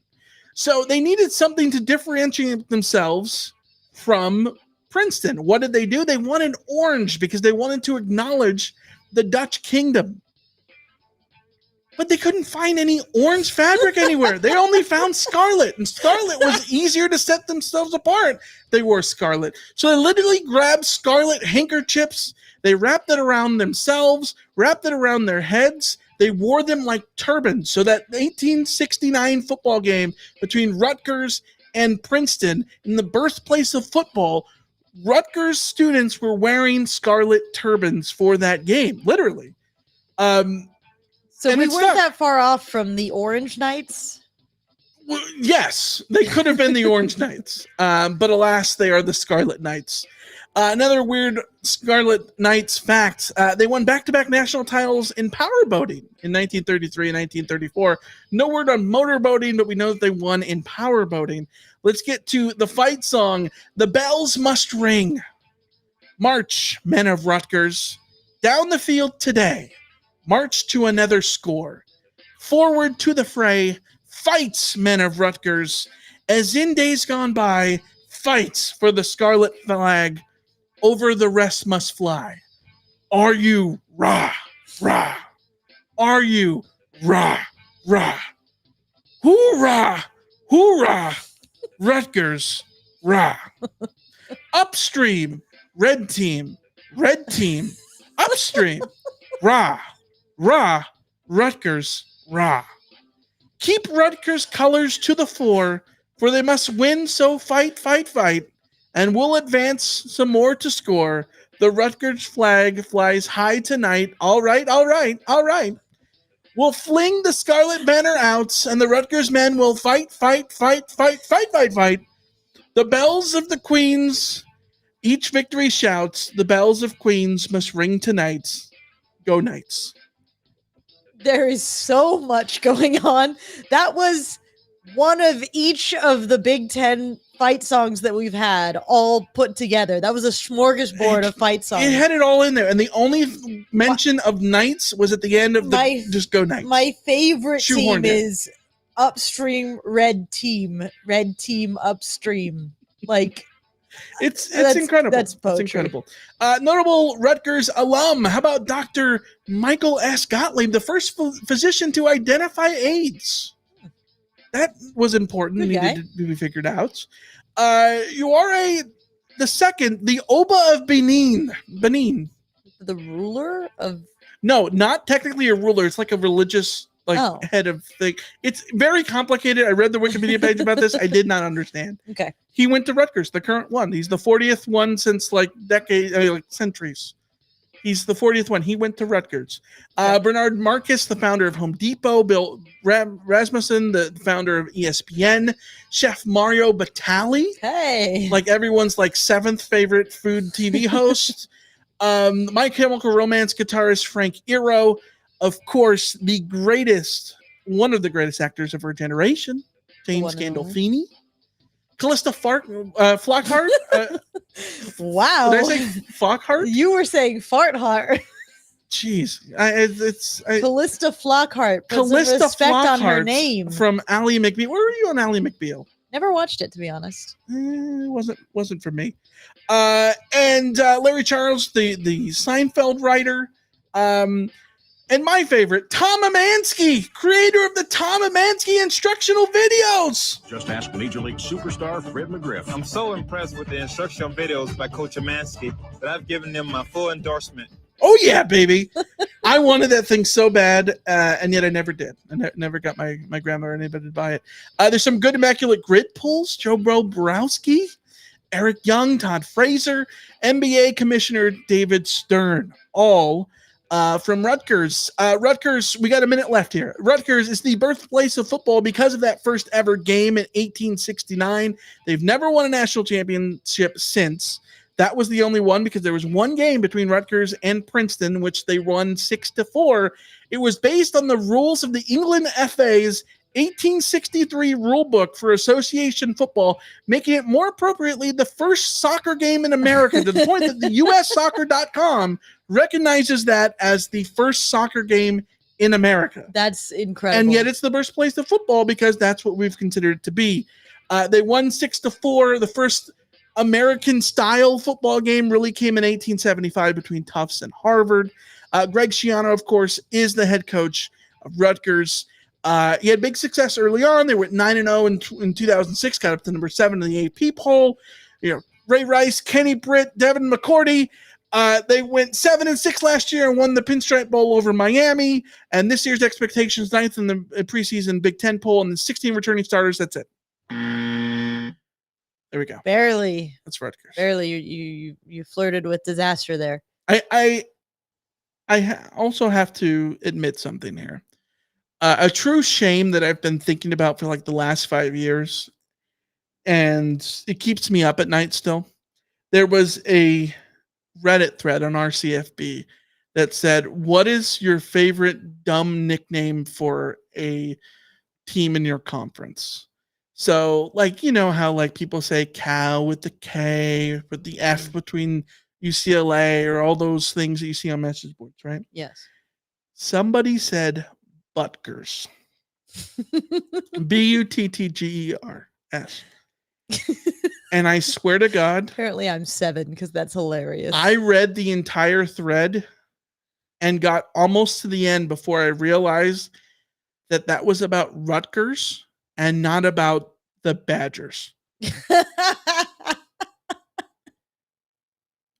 So they needed something to differentiate themselves from Princeton. What did they do? They wanted orange because they wanted to acknowledge the Dutch kingdom. But they couldn't find any orange fabric anywhere. They only found scarlet, and scarlet was easier to set themselves apart. They wore scarlet. So they literally grabbed scarlet handkerchiefs. They wrapped it around themselves, wrapped it around their heads. They wore them like turbans. So that 1869 football game between Rutgers and Princeton, in the birthplace of football, Rutgers students were wearing scarlet turbans for that game, literally. So we weren't that far off from the Orange Knights. Yes, they could have been the Orange Knights, but alas, they are the Scarlet Knights. Another weird Scarlet Knights fact, they won back-to-back national titles in powerboating in 1933 and 1934. No word on motorboating, but we know that they won in powerboating. Let's get to the fight song, The Bells Must Ring. March, men of Rutgers, down the field today. March to another score. Forward to the fray, fights, men of Rutgers, as in days gone by, fights for the scarlet flag, over the rest must fly. Are you rah, rah? Are you rah, rah? Hoorah, hoorah, Rutgers, rah. Upstream, red team, upstream, rah, rah, Rutgers, rah. Keep Rutgers colors to the fore, for they must win, so fight, fight, fight, and we'll advance some more to score. The Rutgers flag flies high tonight. All right, all right, all right. We'll fling the scarlet banner out, and the Rutgers men will fight, fight, fight, fight, fight, fight, fight. The bells of the Queens, each victory shouts, the bells of Queens must ring tonight. Go Knights. There is so much going on. That was one of each of the Big Ten fight songs that we've had all put together. That was a smorgasbord of fight songs. It had it all in there, and the only mention of Knights was at the end of the just Go Knights. My favorite Shoehorned team in. is Upstream Red Team Upstream. Like it's that's incredible. That's poetry. It's incredible. Notable Rutgers alum. How about Dr. Michael S. Gottlieb, the first physician to identify AIDS? That was important. Good Needed guy. to be figured out. You are the second, the Oba of Benin. The ruler of No, not technically a ruler. It's like a religious head of thing. It's very complicated. I read the Wikipedia page about this. I did not understand. Okay. He went to Rutgers, the current one. He's the 40th one since centuries. He's the 40th one. He went to Rutgers. Bernard Marcus, the founder of Home Depot. Bill Rasmussen, the founder of ESPN. Chef Mario Batali. Hey. Like everyone's seventh favorite food TV host. My Chemical Romance guitarist Frank Iero. Of course, one of the greatest actors of our generation, James Gandolfini. Callista Flockhart. Wow. Did I say Flockhart? You were saying Fartheart. Jeez. Callista Flockhart. Put Callista some respect on her Flockhart name. From Ally McBeal. Where were you on Ally McBeal? Never watched it, to be honest. It wasn't for me. And Larry Charles, the Seinfeld writer. And my favorite, Tom Amansky, creator of the Tom Amansky instructional videos. Just ask Major League superstar Fred McGriff. I'm so impressed with the instructional videos by Coach Amansky that I've given them my full endorsement. Oh, yeah, baby. I wanted that thing so bad, and yet I never did. I never got my grandma or anybody to buy it. There's some good Immaculate Grid pulls. Joe Borowski, Eric Young, Todd Fraser, NBA Commissioner David Stern, all from Rutgers. Rutgers, we got a minute left here. Rutgers is the birthplace of football because of that first ever game in 1869. They've never won a national championship since. That was the only one because there was one game between Rutgers and Princeton, which they won 6-4. It was based on the rules of the England FA's 1863 rule book for association football, making it more appropriately the first soccer game in America, to the point that the USsoccer.com recognizes that as the first soccer game in America. That's incredible. And yet it's the birthplace of football because that's what we've considered it to be. They won 6-4. The first American-style football game really came in 1875 between Tufts and Harvard. Greg Schiano, of course, is the head coach of Rutgers. He had big success early on. They were 9-0 in 2006, got up to number 7 in the AP poll. Ray Rice, Kenny Britt, Devin McCourty. They went 7-6 last year and won the Pinstripe Bowl over Miami. And this year's expectations, 9th in the preseason Big Ten poll, and the 16 returning starters. That's it. There we go. Barely. That's Rutgers. Barely. You flirted with disaster there. I also have to admit something here. A true shame that I've been thinking about for like the last 5 years, and it keeps me up at night still. There was a Reddit thread on RCFB that said, "What is your favorite dumb nickname for a team in your conference?" So, like, you know how like people say Cal with the K, with the F between UCLA, or all those things that you see on message boards, right? Yes. Somebody said Buttgers. Buttgers. And I swear to God, Apparently I'm 7 because that's hilarious. I read the entire thread and got almost to the end before I realized that that was about Rutgers and not about the Badgers.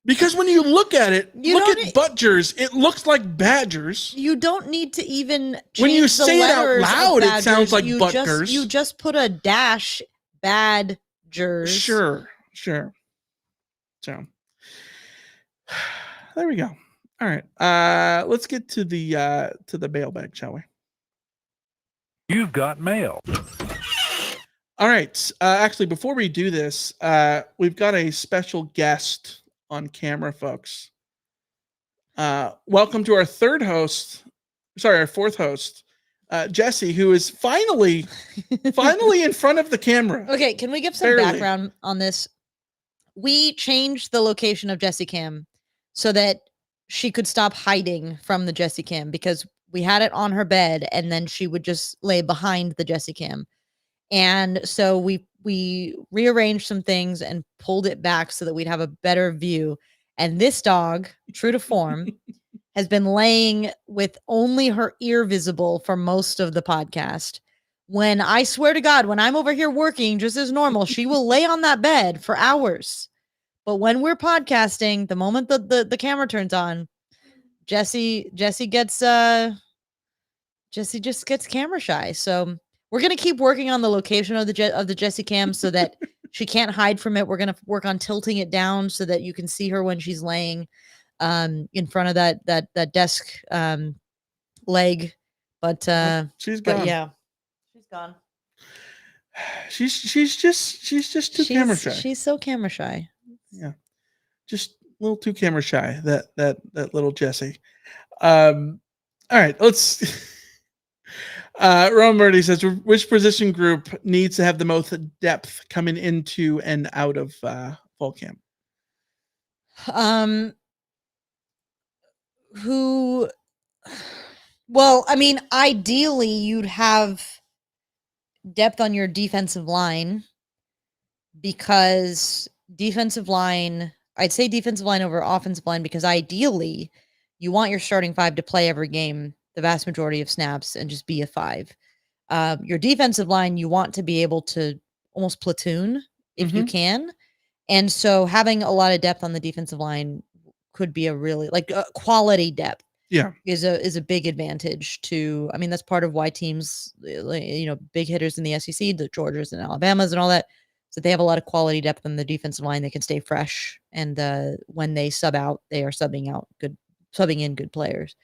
Because when you look at it, look at Buttgers, it looks like Badgers. You don't need to even change when you the say it out letters loud, of it sounds like you Buttgers. You just put a dash, Badgers. Sure. So there we go. All right. Let's get to the mailbag, shall we? You've got mail. All right. Actually, before we do this, we've got a special guest on camera, folks. Welcome to our fourth host, Jesse, who is finally in front of the camera. Okay, can we give some background on this? We changed the location of Jessie Cam so that she could stop hiding from the Jessie Cam, because we had it on her bed and then she would just lay behind the Jessie Cam. And so we rearranged some things and pulled it back so that we'd have a better view. And this dog, true to form, has been laying with only her ear visible for most of the podcast. When I swear to God, when I'm over here working just as normal, she will lay on that bed for hours. But when we're podcasting, the moment the camera turns on, Jesse just gets camera shy. So we're gonna keep working on the location of the Jessie Cam so that she can't hide from it. We're gonna work on tilting it down so that you can see her when she's laying in front of that desk leg. But she's gone. Yeah, she's gone. She's just too camera shy. She's so camera shy. Yeah, just a little too camera shy. That little Jessie. All right, let's. Ron Murdy says, which position group needs to have the most depth coming into and out of fall camp? Well, I mean, ideally you'd have depth on your defensive line, because I'd say defensive line over offensive line, because ideally you want your starting 5 to play every game, the vast majority of snaps, and just be a 5. Your defensive line, you want to be able to almost platoon if you can. And so having a lot of depth on the defensive line could be a really quality depth. Yeah, is a big advantage to. I mean, that's part of why teams, big hitters in the SEC, the Georgias and Alabamas and all that, so they have a lot of quality depth on the defensive line. They can stay fresh, and when they sub out, they are subbing in good players.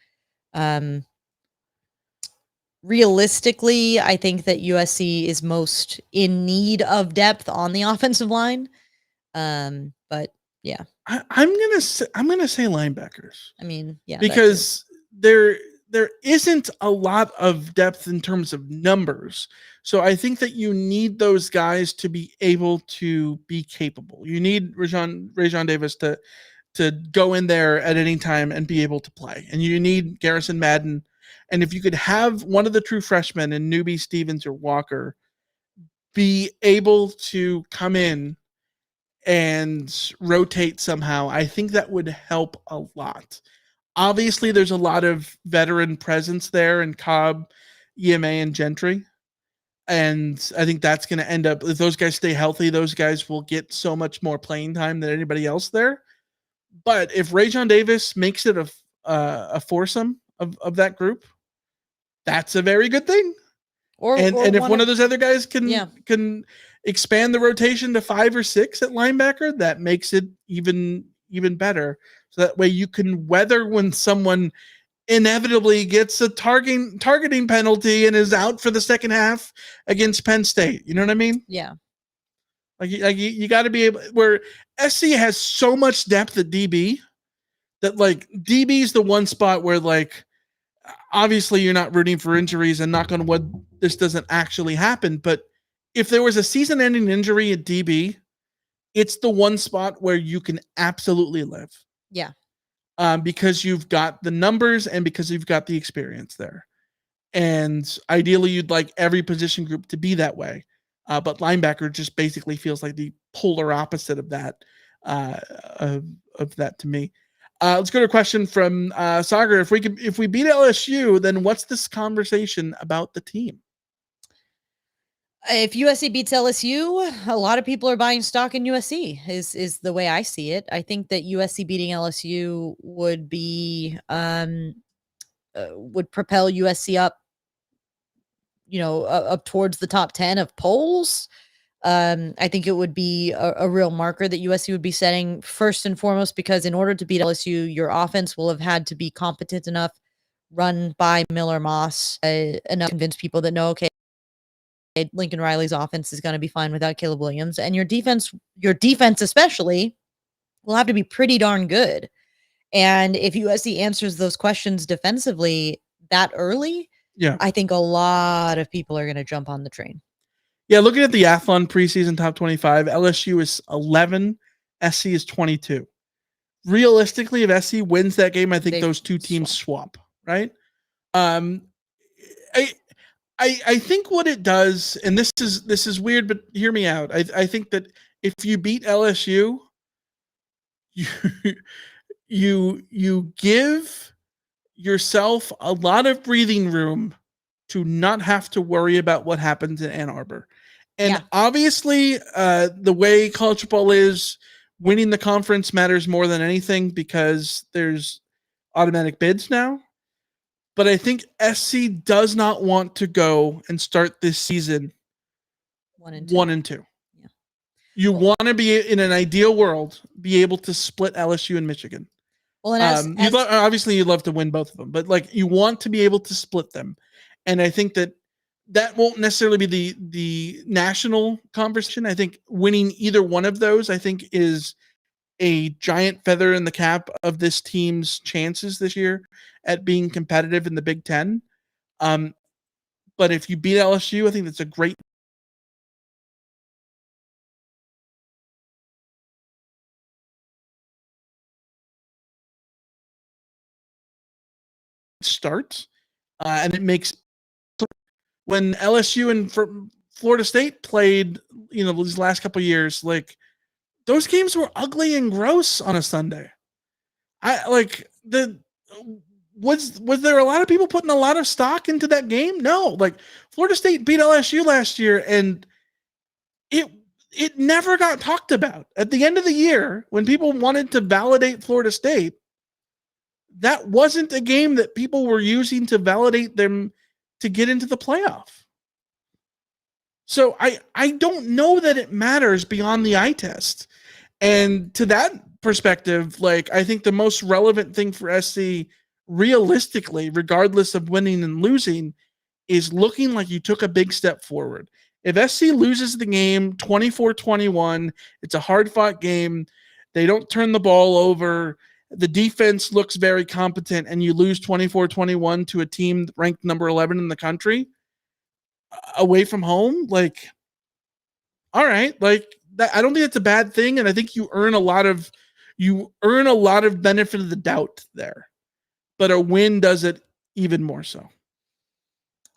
Realistically, I think that USC is most in need of depth on the offensive line. But yeah, I'm gonna say linebackers. I mean, yeah, because there isn't a lot of depth in terms of numbers. So I think that you need those guys to be able to be capable. You need Rajon Davis to go in there at any time and be able to play. And you need Garrison Madden. And if you could have one of the true freshmen in Newbie, Stevens, or Walker be able to come in and rotate somehow, I think that would help a lot. Obviously, there's a lot of veteran presence there in Cobb, EMA, and Gentry. And I think that's going to end up, if those guys stay healthy, those guys will get so much more playing time than anybody else there. But if Rajon Davis makes it a foursome of that group, that's a very good thing. And if one of those other guys can expand the rotation to 5 or 6 at linebacker, that makes it even better. So that way you can weather when someone inevitably gets a targeting penalty and is out for the second half against Penn State. You know what I mean? Yeah. Like you got to be able, where SC has so much depth at DB that like DB is the one spot where like obviously you're not rooting for injuries and knock on wood this doesn't actually happen, but if there was a season-ending injury at DB, it's the one spot where you can absolutely live. Yeah. Because you've got the numbers and because you've got the experience there. And ideally you'd like every position group to be that way. But linebacker just basically feels like the polar opposite of that, of that to me. Let's go to a question from Sagar. If we beat LSU, then what's this conversation about the team? If USC beats LSU, a lot of people are buying stock in USC. Is the way I see it. I think that USC beating LSU would be would propel USC up, up towards the top 10 of polls. I think it would be a real marker that USC would be setting first and foremost, because in order to beat LSU, your offense will have had to be competent enough, run by Miller Moss, enough to convince people that no, okay, Lincoln Riley's offense is going to be fine without Caleb Williams, and your defense especially will have to be pretty darn good. And if USC answers those questions defensively that early, I think a lot of people are going to jump on the train. Yeah, looking at the Athlon preseason top 25, LSU is 11, SC is 22. Realistically, if SC wins that game, I think those two teams swap, right? I think what it does, and this is weird, but hear me out. I think that if you beat LSU, you give yourself a lot of breathing room to not have to worry about what happens in Ann Arbor. And obviously, the way college football is, winning the conference matters more than anything because there's automatic bids now. But I think SC does not want to go and start this season 1 and 2. Yeah. You want to be, in an ideal world, be able to split LSU and Michigan. Well, and obviously you'd love to win both of them, but like you want to be able to split them. And I think that won't necessarily be the national conversation. I think winning either one of those, I think, is a giant feather in the cap of this team's chances this year at being competitive in the Big Ten. But if you beat LSU, I think that's a great start. And it makes, when LSU and Florida State played, these last couple of years, like those games were ugly and gross on a Sunday. Was there a lot of people putting a lot of stock into that game? No, like Florida State beat LSU last year and it never got talked about. At the end of the year, when people wanted to validate Florida State, that wasn't a game that people were using to validate them to get into the playoff. So I don't know that it matters beyond the eye test. And to that perspective, like I think the most relevant thing for SC realistically, regardless of winning and losing, is looking like you took a big step forward. If SC loses the game 24-21, it's a hard-fought game. They don't turn the ball over. The defense looks very competent, and you lose 24-21 to a team ranked number 11 in the country away from home. Like, all right, like that, I don't think that's a bad thing, and I think you earn a lot of benefit of the doubt there. But a win does it even more so.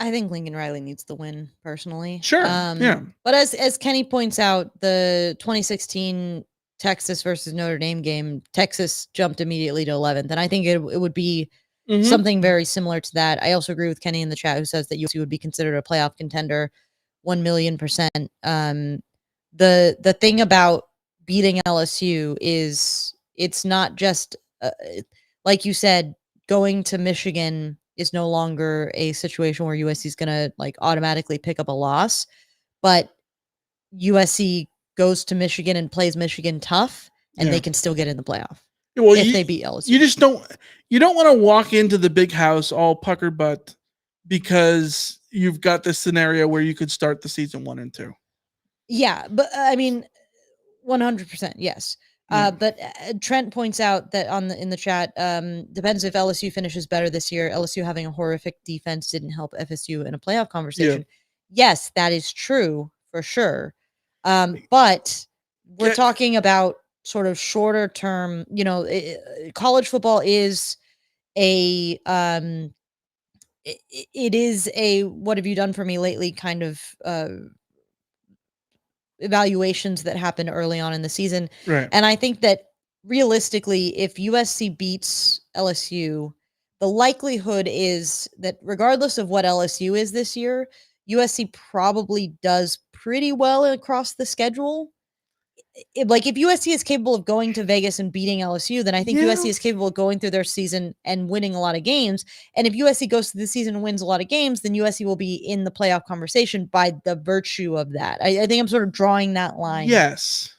I think Lincoln Riley needs the win personally. Sure. Yeah. But as Kenny points out, the 2016 Texas versus Notre Dame game, Texas jumped immediately to 11th. And I think it would be something very similar to that. I also agree with Kenny in the chat who says that USC would be considered a playoff contender 1,000,000%. The thing about beating LSU is it's not just, like you said, going to Michigan is no longer a situation where USC is going to like automatically pick up a loss, but USC goes to Michigan and plays Michigan tough, and they can still get in the playoff. Well, if they beat LSU. You don't want to walk into the big house all pucker butt because you've got this scenario where you could start the season 1 and 2. Yeah, but I mean, 100%, yes. But Trent points out that in the chat, depends if LSU finishes better this year. LSU having a horrific defense didn't help FSU in a playoff conversation. Yeah. Yes, that is true for sure. But we're talking about sort of shorter term. College football is a it is a what have you done for me lately kind of evaluations that happen early on in the season. Right. And I think that realistically, if USC beats LSU, the likelihood is that regardless of what LSU is this year, USC probably does pretty well across the schedule. If USC is capable of going to Vegas and beating LSU, then I think USC is capable of going through their season and winning a lot of games. And if USC goes through the season and wins a lot of games, then USC will be in the playoff conversation by the virtue of that. I think I'm sort of drawing that line. Yes.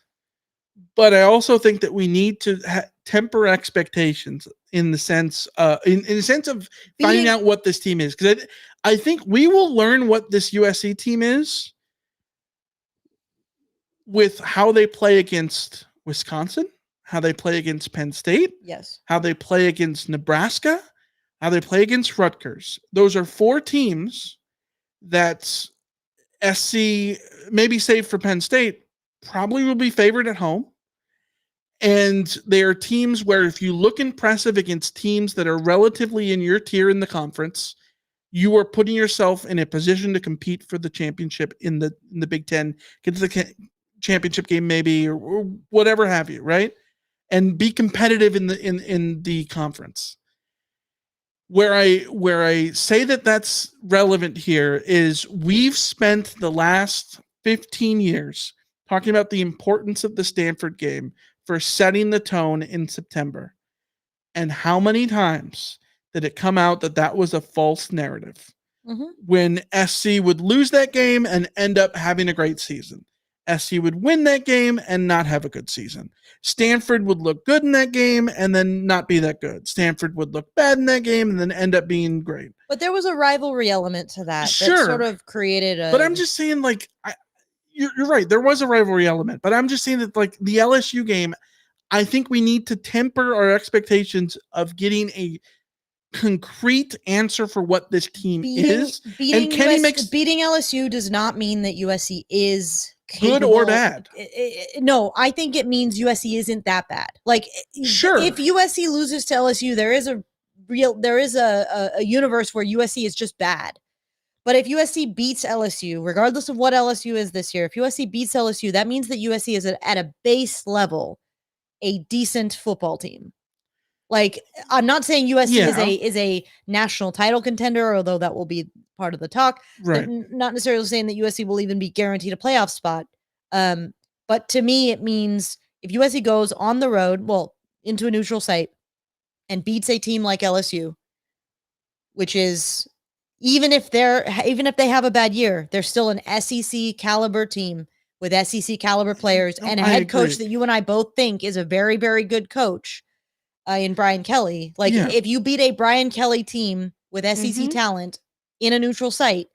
But I also think that we need to temper expectations in the sense in the sense of finding out what this team is. Because I think we will learn what this USC team is with how they play against Wisconsin, how they play against Penn State, yes, how they play against Nebraska, how they play against Rutgers. Those are 4 teams that SC, maybe save for Penn State, probably will be favored at home. And they are teams where if you look impressive against teams that are relatively in your tier in the conference, you are putting yourself in a position to compete for the championship in the Big Ten, get to the championship game maybe or whatever have you, right? And be competitive in the conference. Where I say that that's relevant here is we've spent the last 15 years talking about the importance of the Stanford game for setting the tone in September. And how many times did it come out that was a false narrative? Mm-hmm. When SC would lose that game and end up having a great season. SC would win that game and not have a good season. Stanford would look good in that game and then not be that good. Stanford would look bad in that game and then end up being great. But there was a rivalry element to that. Sure. That sort of created a... But I'm just saying, you're right. There was a rivalry element. But I'm just saying that, the LSU game, I think we need to temper our expectations of getting a concrete answer for what this team is. Beating LSU does not mean that USC is... good or bad. No, I think it means USC isn't that bad. Sure. If USC loses to LSU, there is a universe where USC is just bad. But if USC beats LSU, regardless of what LSU is this year, if USC beats LSU, that means that USC is at a base level a decent football team. I'm not saying USC is a national title contender, although that will be part of the talk. Right. Not necessarily saying that USC will even be guaranteed a playoff spot. But to me, it means if USC goes on the road, into a neutral site and beats a team like LSU, which is even if they have a bad year, they're still an SEC caliber team with SEC caliber players and a head coach that you and I both think is a very, very good coach in Brian Kelly. If you beat a Brian Kelly team with SEC talent in a neutral site,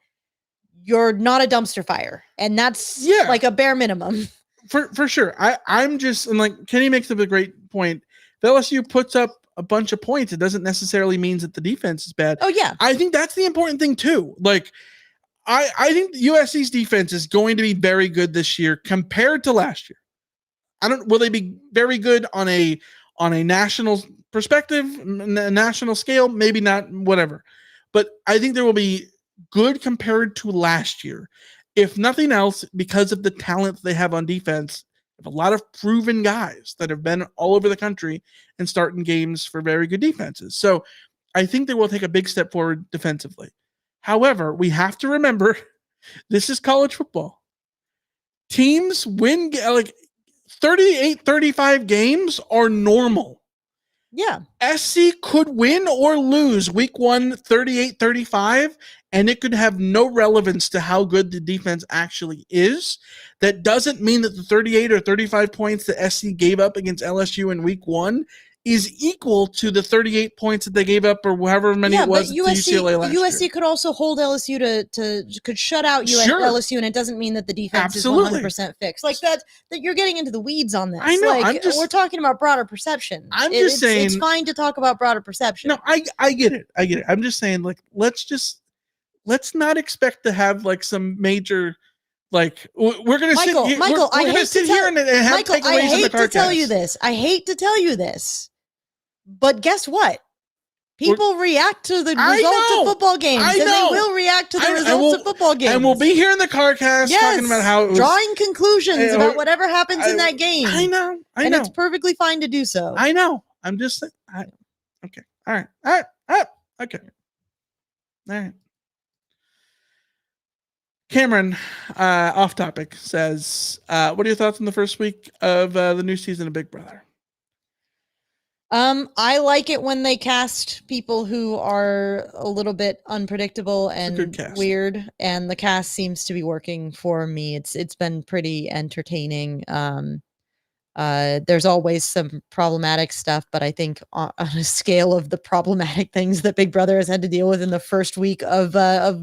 you're not a dumpster fire. And that's a bare minimum. For sure. I'm just, and Kenny makes up a great point. If LSU puts up a bunch of points, it doesn't necessarily mean that the defense is bad. Oh, yeah. I think that's the important thing, too. I think USC's defense is going to be very good this year compared to last year. Will they be very good on a national perspective, national scale? Maybe not, whatever. But I think there will be good compared to last year. If nothing else, because of the talent they have on defense, a lot of proven guys that have been all over the country and starting games for very good defenses. So I think they will take a big step forward defensively. However, we have to remember this is college football. Teams win 38-35 games are normal. Yeah. SC could win or lose week 1 38-35, and it could have no relevance to how good the defense actually is. That doesn't mean that the 38 or 35 points that SC gave up against LSU in week 1 is equal to the 38 points that they gave up, or however many it was but to UCLA last USC year. could also hold LSU could shut out Sure. LSU, and it doesn't mean that the defense Absolutely. is 100% fixed. Like that you're getting into the weeds on this. I know. Like, we're talking about broader perception. Just saying it's fine to talk about broader perception. No, I get it. I get it. I'm just saying, like, let's not expect to have like some major. Like we're gonna Michael, sit here, Michael, we're gonna sit here and have Michael, takeaways I in the hate to tell you CarCast. this. I hate to tell you this, but guess what? People react to the results of football games, and they will react to the results of football games. And we'll be here in the CarCast talking about how it was drawing conclusions about whatever happens in that game. I know, and it's perfectly fine to do so. I know. I'm just saying. Okay. All right. Okay. All right. Cameron, off topic, says, what are your thoughts on the first week of the new season of Big Brother? I like it when they cast people who are a little bit unpredictable and weird, and the cast seems to be working for me. It's been pretty entertaining. There's always some problematic stuff, but I think on a scale of the problematic things that Big Brother has had to deal with in the first week of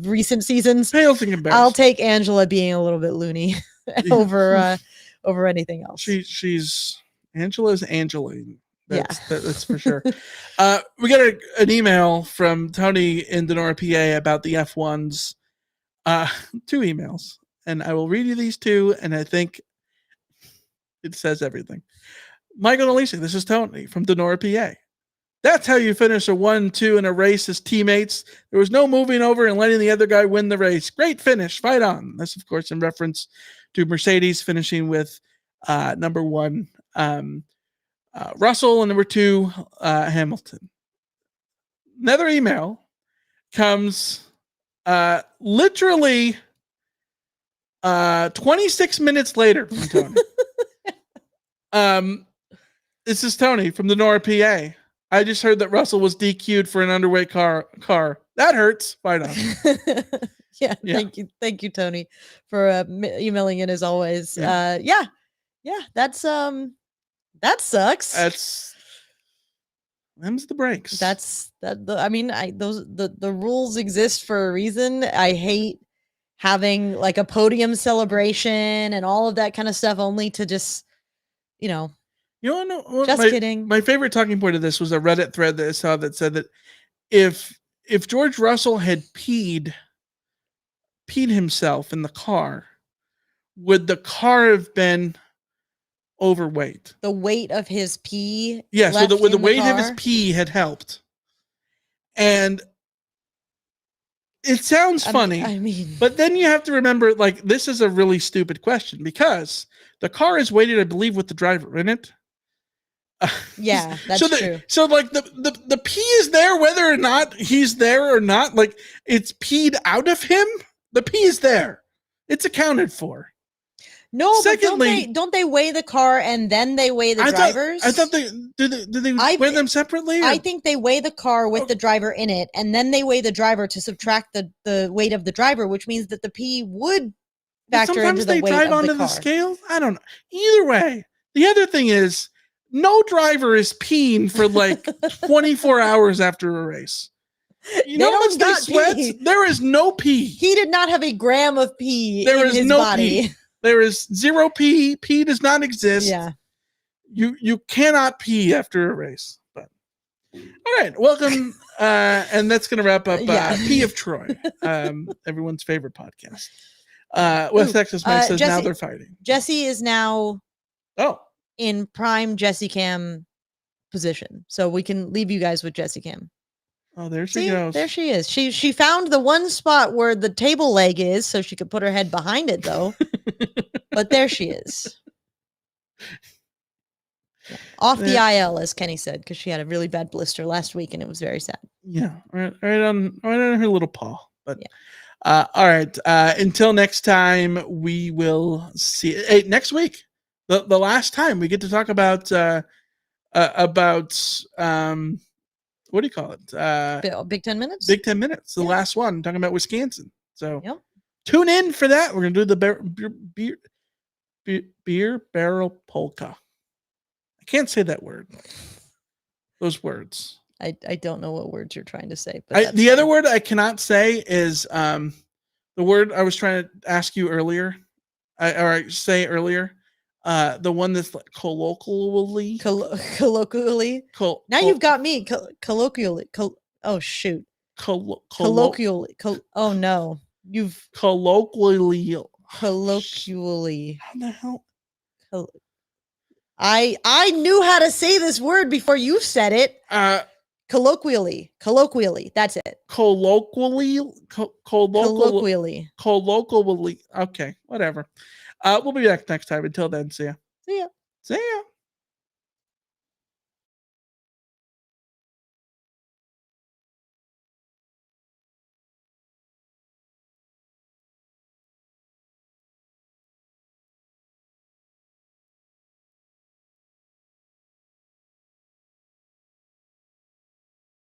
recent seasons, I'll take Angela being a little bit loony over anything else. Angela's Angeline. That's for sure. We got an email from Tony in Denora, PA about the F1s. 2 emails, and I will read you these 2, and I think it says everything. Michael and Alicia, this is Tony from Denora, PA. That's how you finish a 1-2 in a race as teammates. There was no moving over and letting the other guy win the race. Great finish. Fight on. That's, of course, in reference to Mercedes finishing with number 1, Russell, and number 2, Hamilton. Another email comes literally 26 minutes later from Tony. This is Tony from the Nora, PA. I just heard that Russell was DQ'd for an underweight car. That hurts. Fight on. Yeah. Thank you, Tony, for emailing in as always. Yeah. That's that sucks. Them's the breaks. The rules exist for a reason. I hate having like a podium celebration and all of that kind of stuff, only to just, kidding. My favorite talking point of this was a Reddit thread that I saw that said that if George Russell had peed himself in the car, would the car have been overweight? The weight of his pee. Yeah, so the weight of his pee had helped. And it sounds funny. But then you have to remember, like, this is a really stupid question because the car is weighted, I believe, with the driver in it. Yeah, that's true. So like the pee is there whether or not he's there or not. Like, it's peed out of him. The pee is there. It's accounted for. No, secondly, but don't they weigh the car and then they weigh the drivers? I thought they weigh them separately? I think they weigh the car with the driver in it, and then they weigh the driver to subtract the weight of the driver, which means that the P would factor into the weight of the car. Sometimes they drive onto the scale. I don't know. Either way, the other thing is no driver is peeing for like 24 hours after a race. You know how much they sweat? There is no pee. He did not have a gram of pee in his body. Pee. There is zero pee. Pee does not exist. Yeah. You cannot pee after a race. But all right, welcome. And that's gonna wrap up Pee of Troy, everyone's favorite podcast. West Texas Mike says now they're fighting. Jesse is now in prime Jesse Cam position. So we can leave you guys with Jesse Cam. Oh, there she goes. There she is. She found the one spot where the table leg is, so she could put her head behind it, though. But there she is. Yeah. Off the IL, as Kenny said, because she had a really bad blister last week, and it was very sad. Yeah, right on her little paw. But all right. Until next time, we will see. Hey, next week, the last time we get to talk about what do you call it? Big 10 minutes? Big 10 minutes. The last one, talking about Wisconsin. So tune in for that. We're going to do the beer barrel polka. I can't say that word. those words. I don't know what words you're trying to say. But The other word I cannot say is the word I was trying to ask you earlier. Say earlier. The one that's like colloquially. Colloquially. Now you've got me. Colloquially. Oh shoot. Colloquially. Oh no. You've colloquially. How the hell? I knew how to say this word before you said it. Colloquially. That's it. Colloquially. Colloquially. Okay, whatever. We'll be back next time. Until then, see ya. See ya. See ya.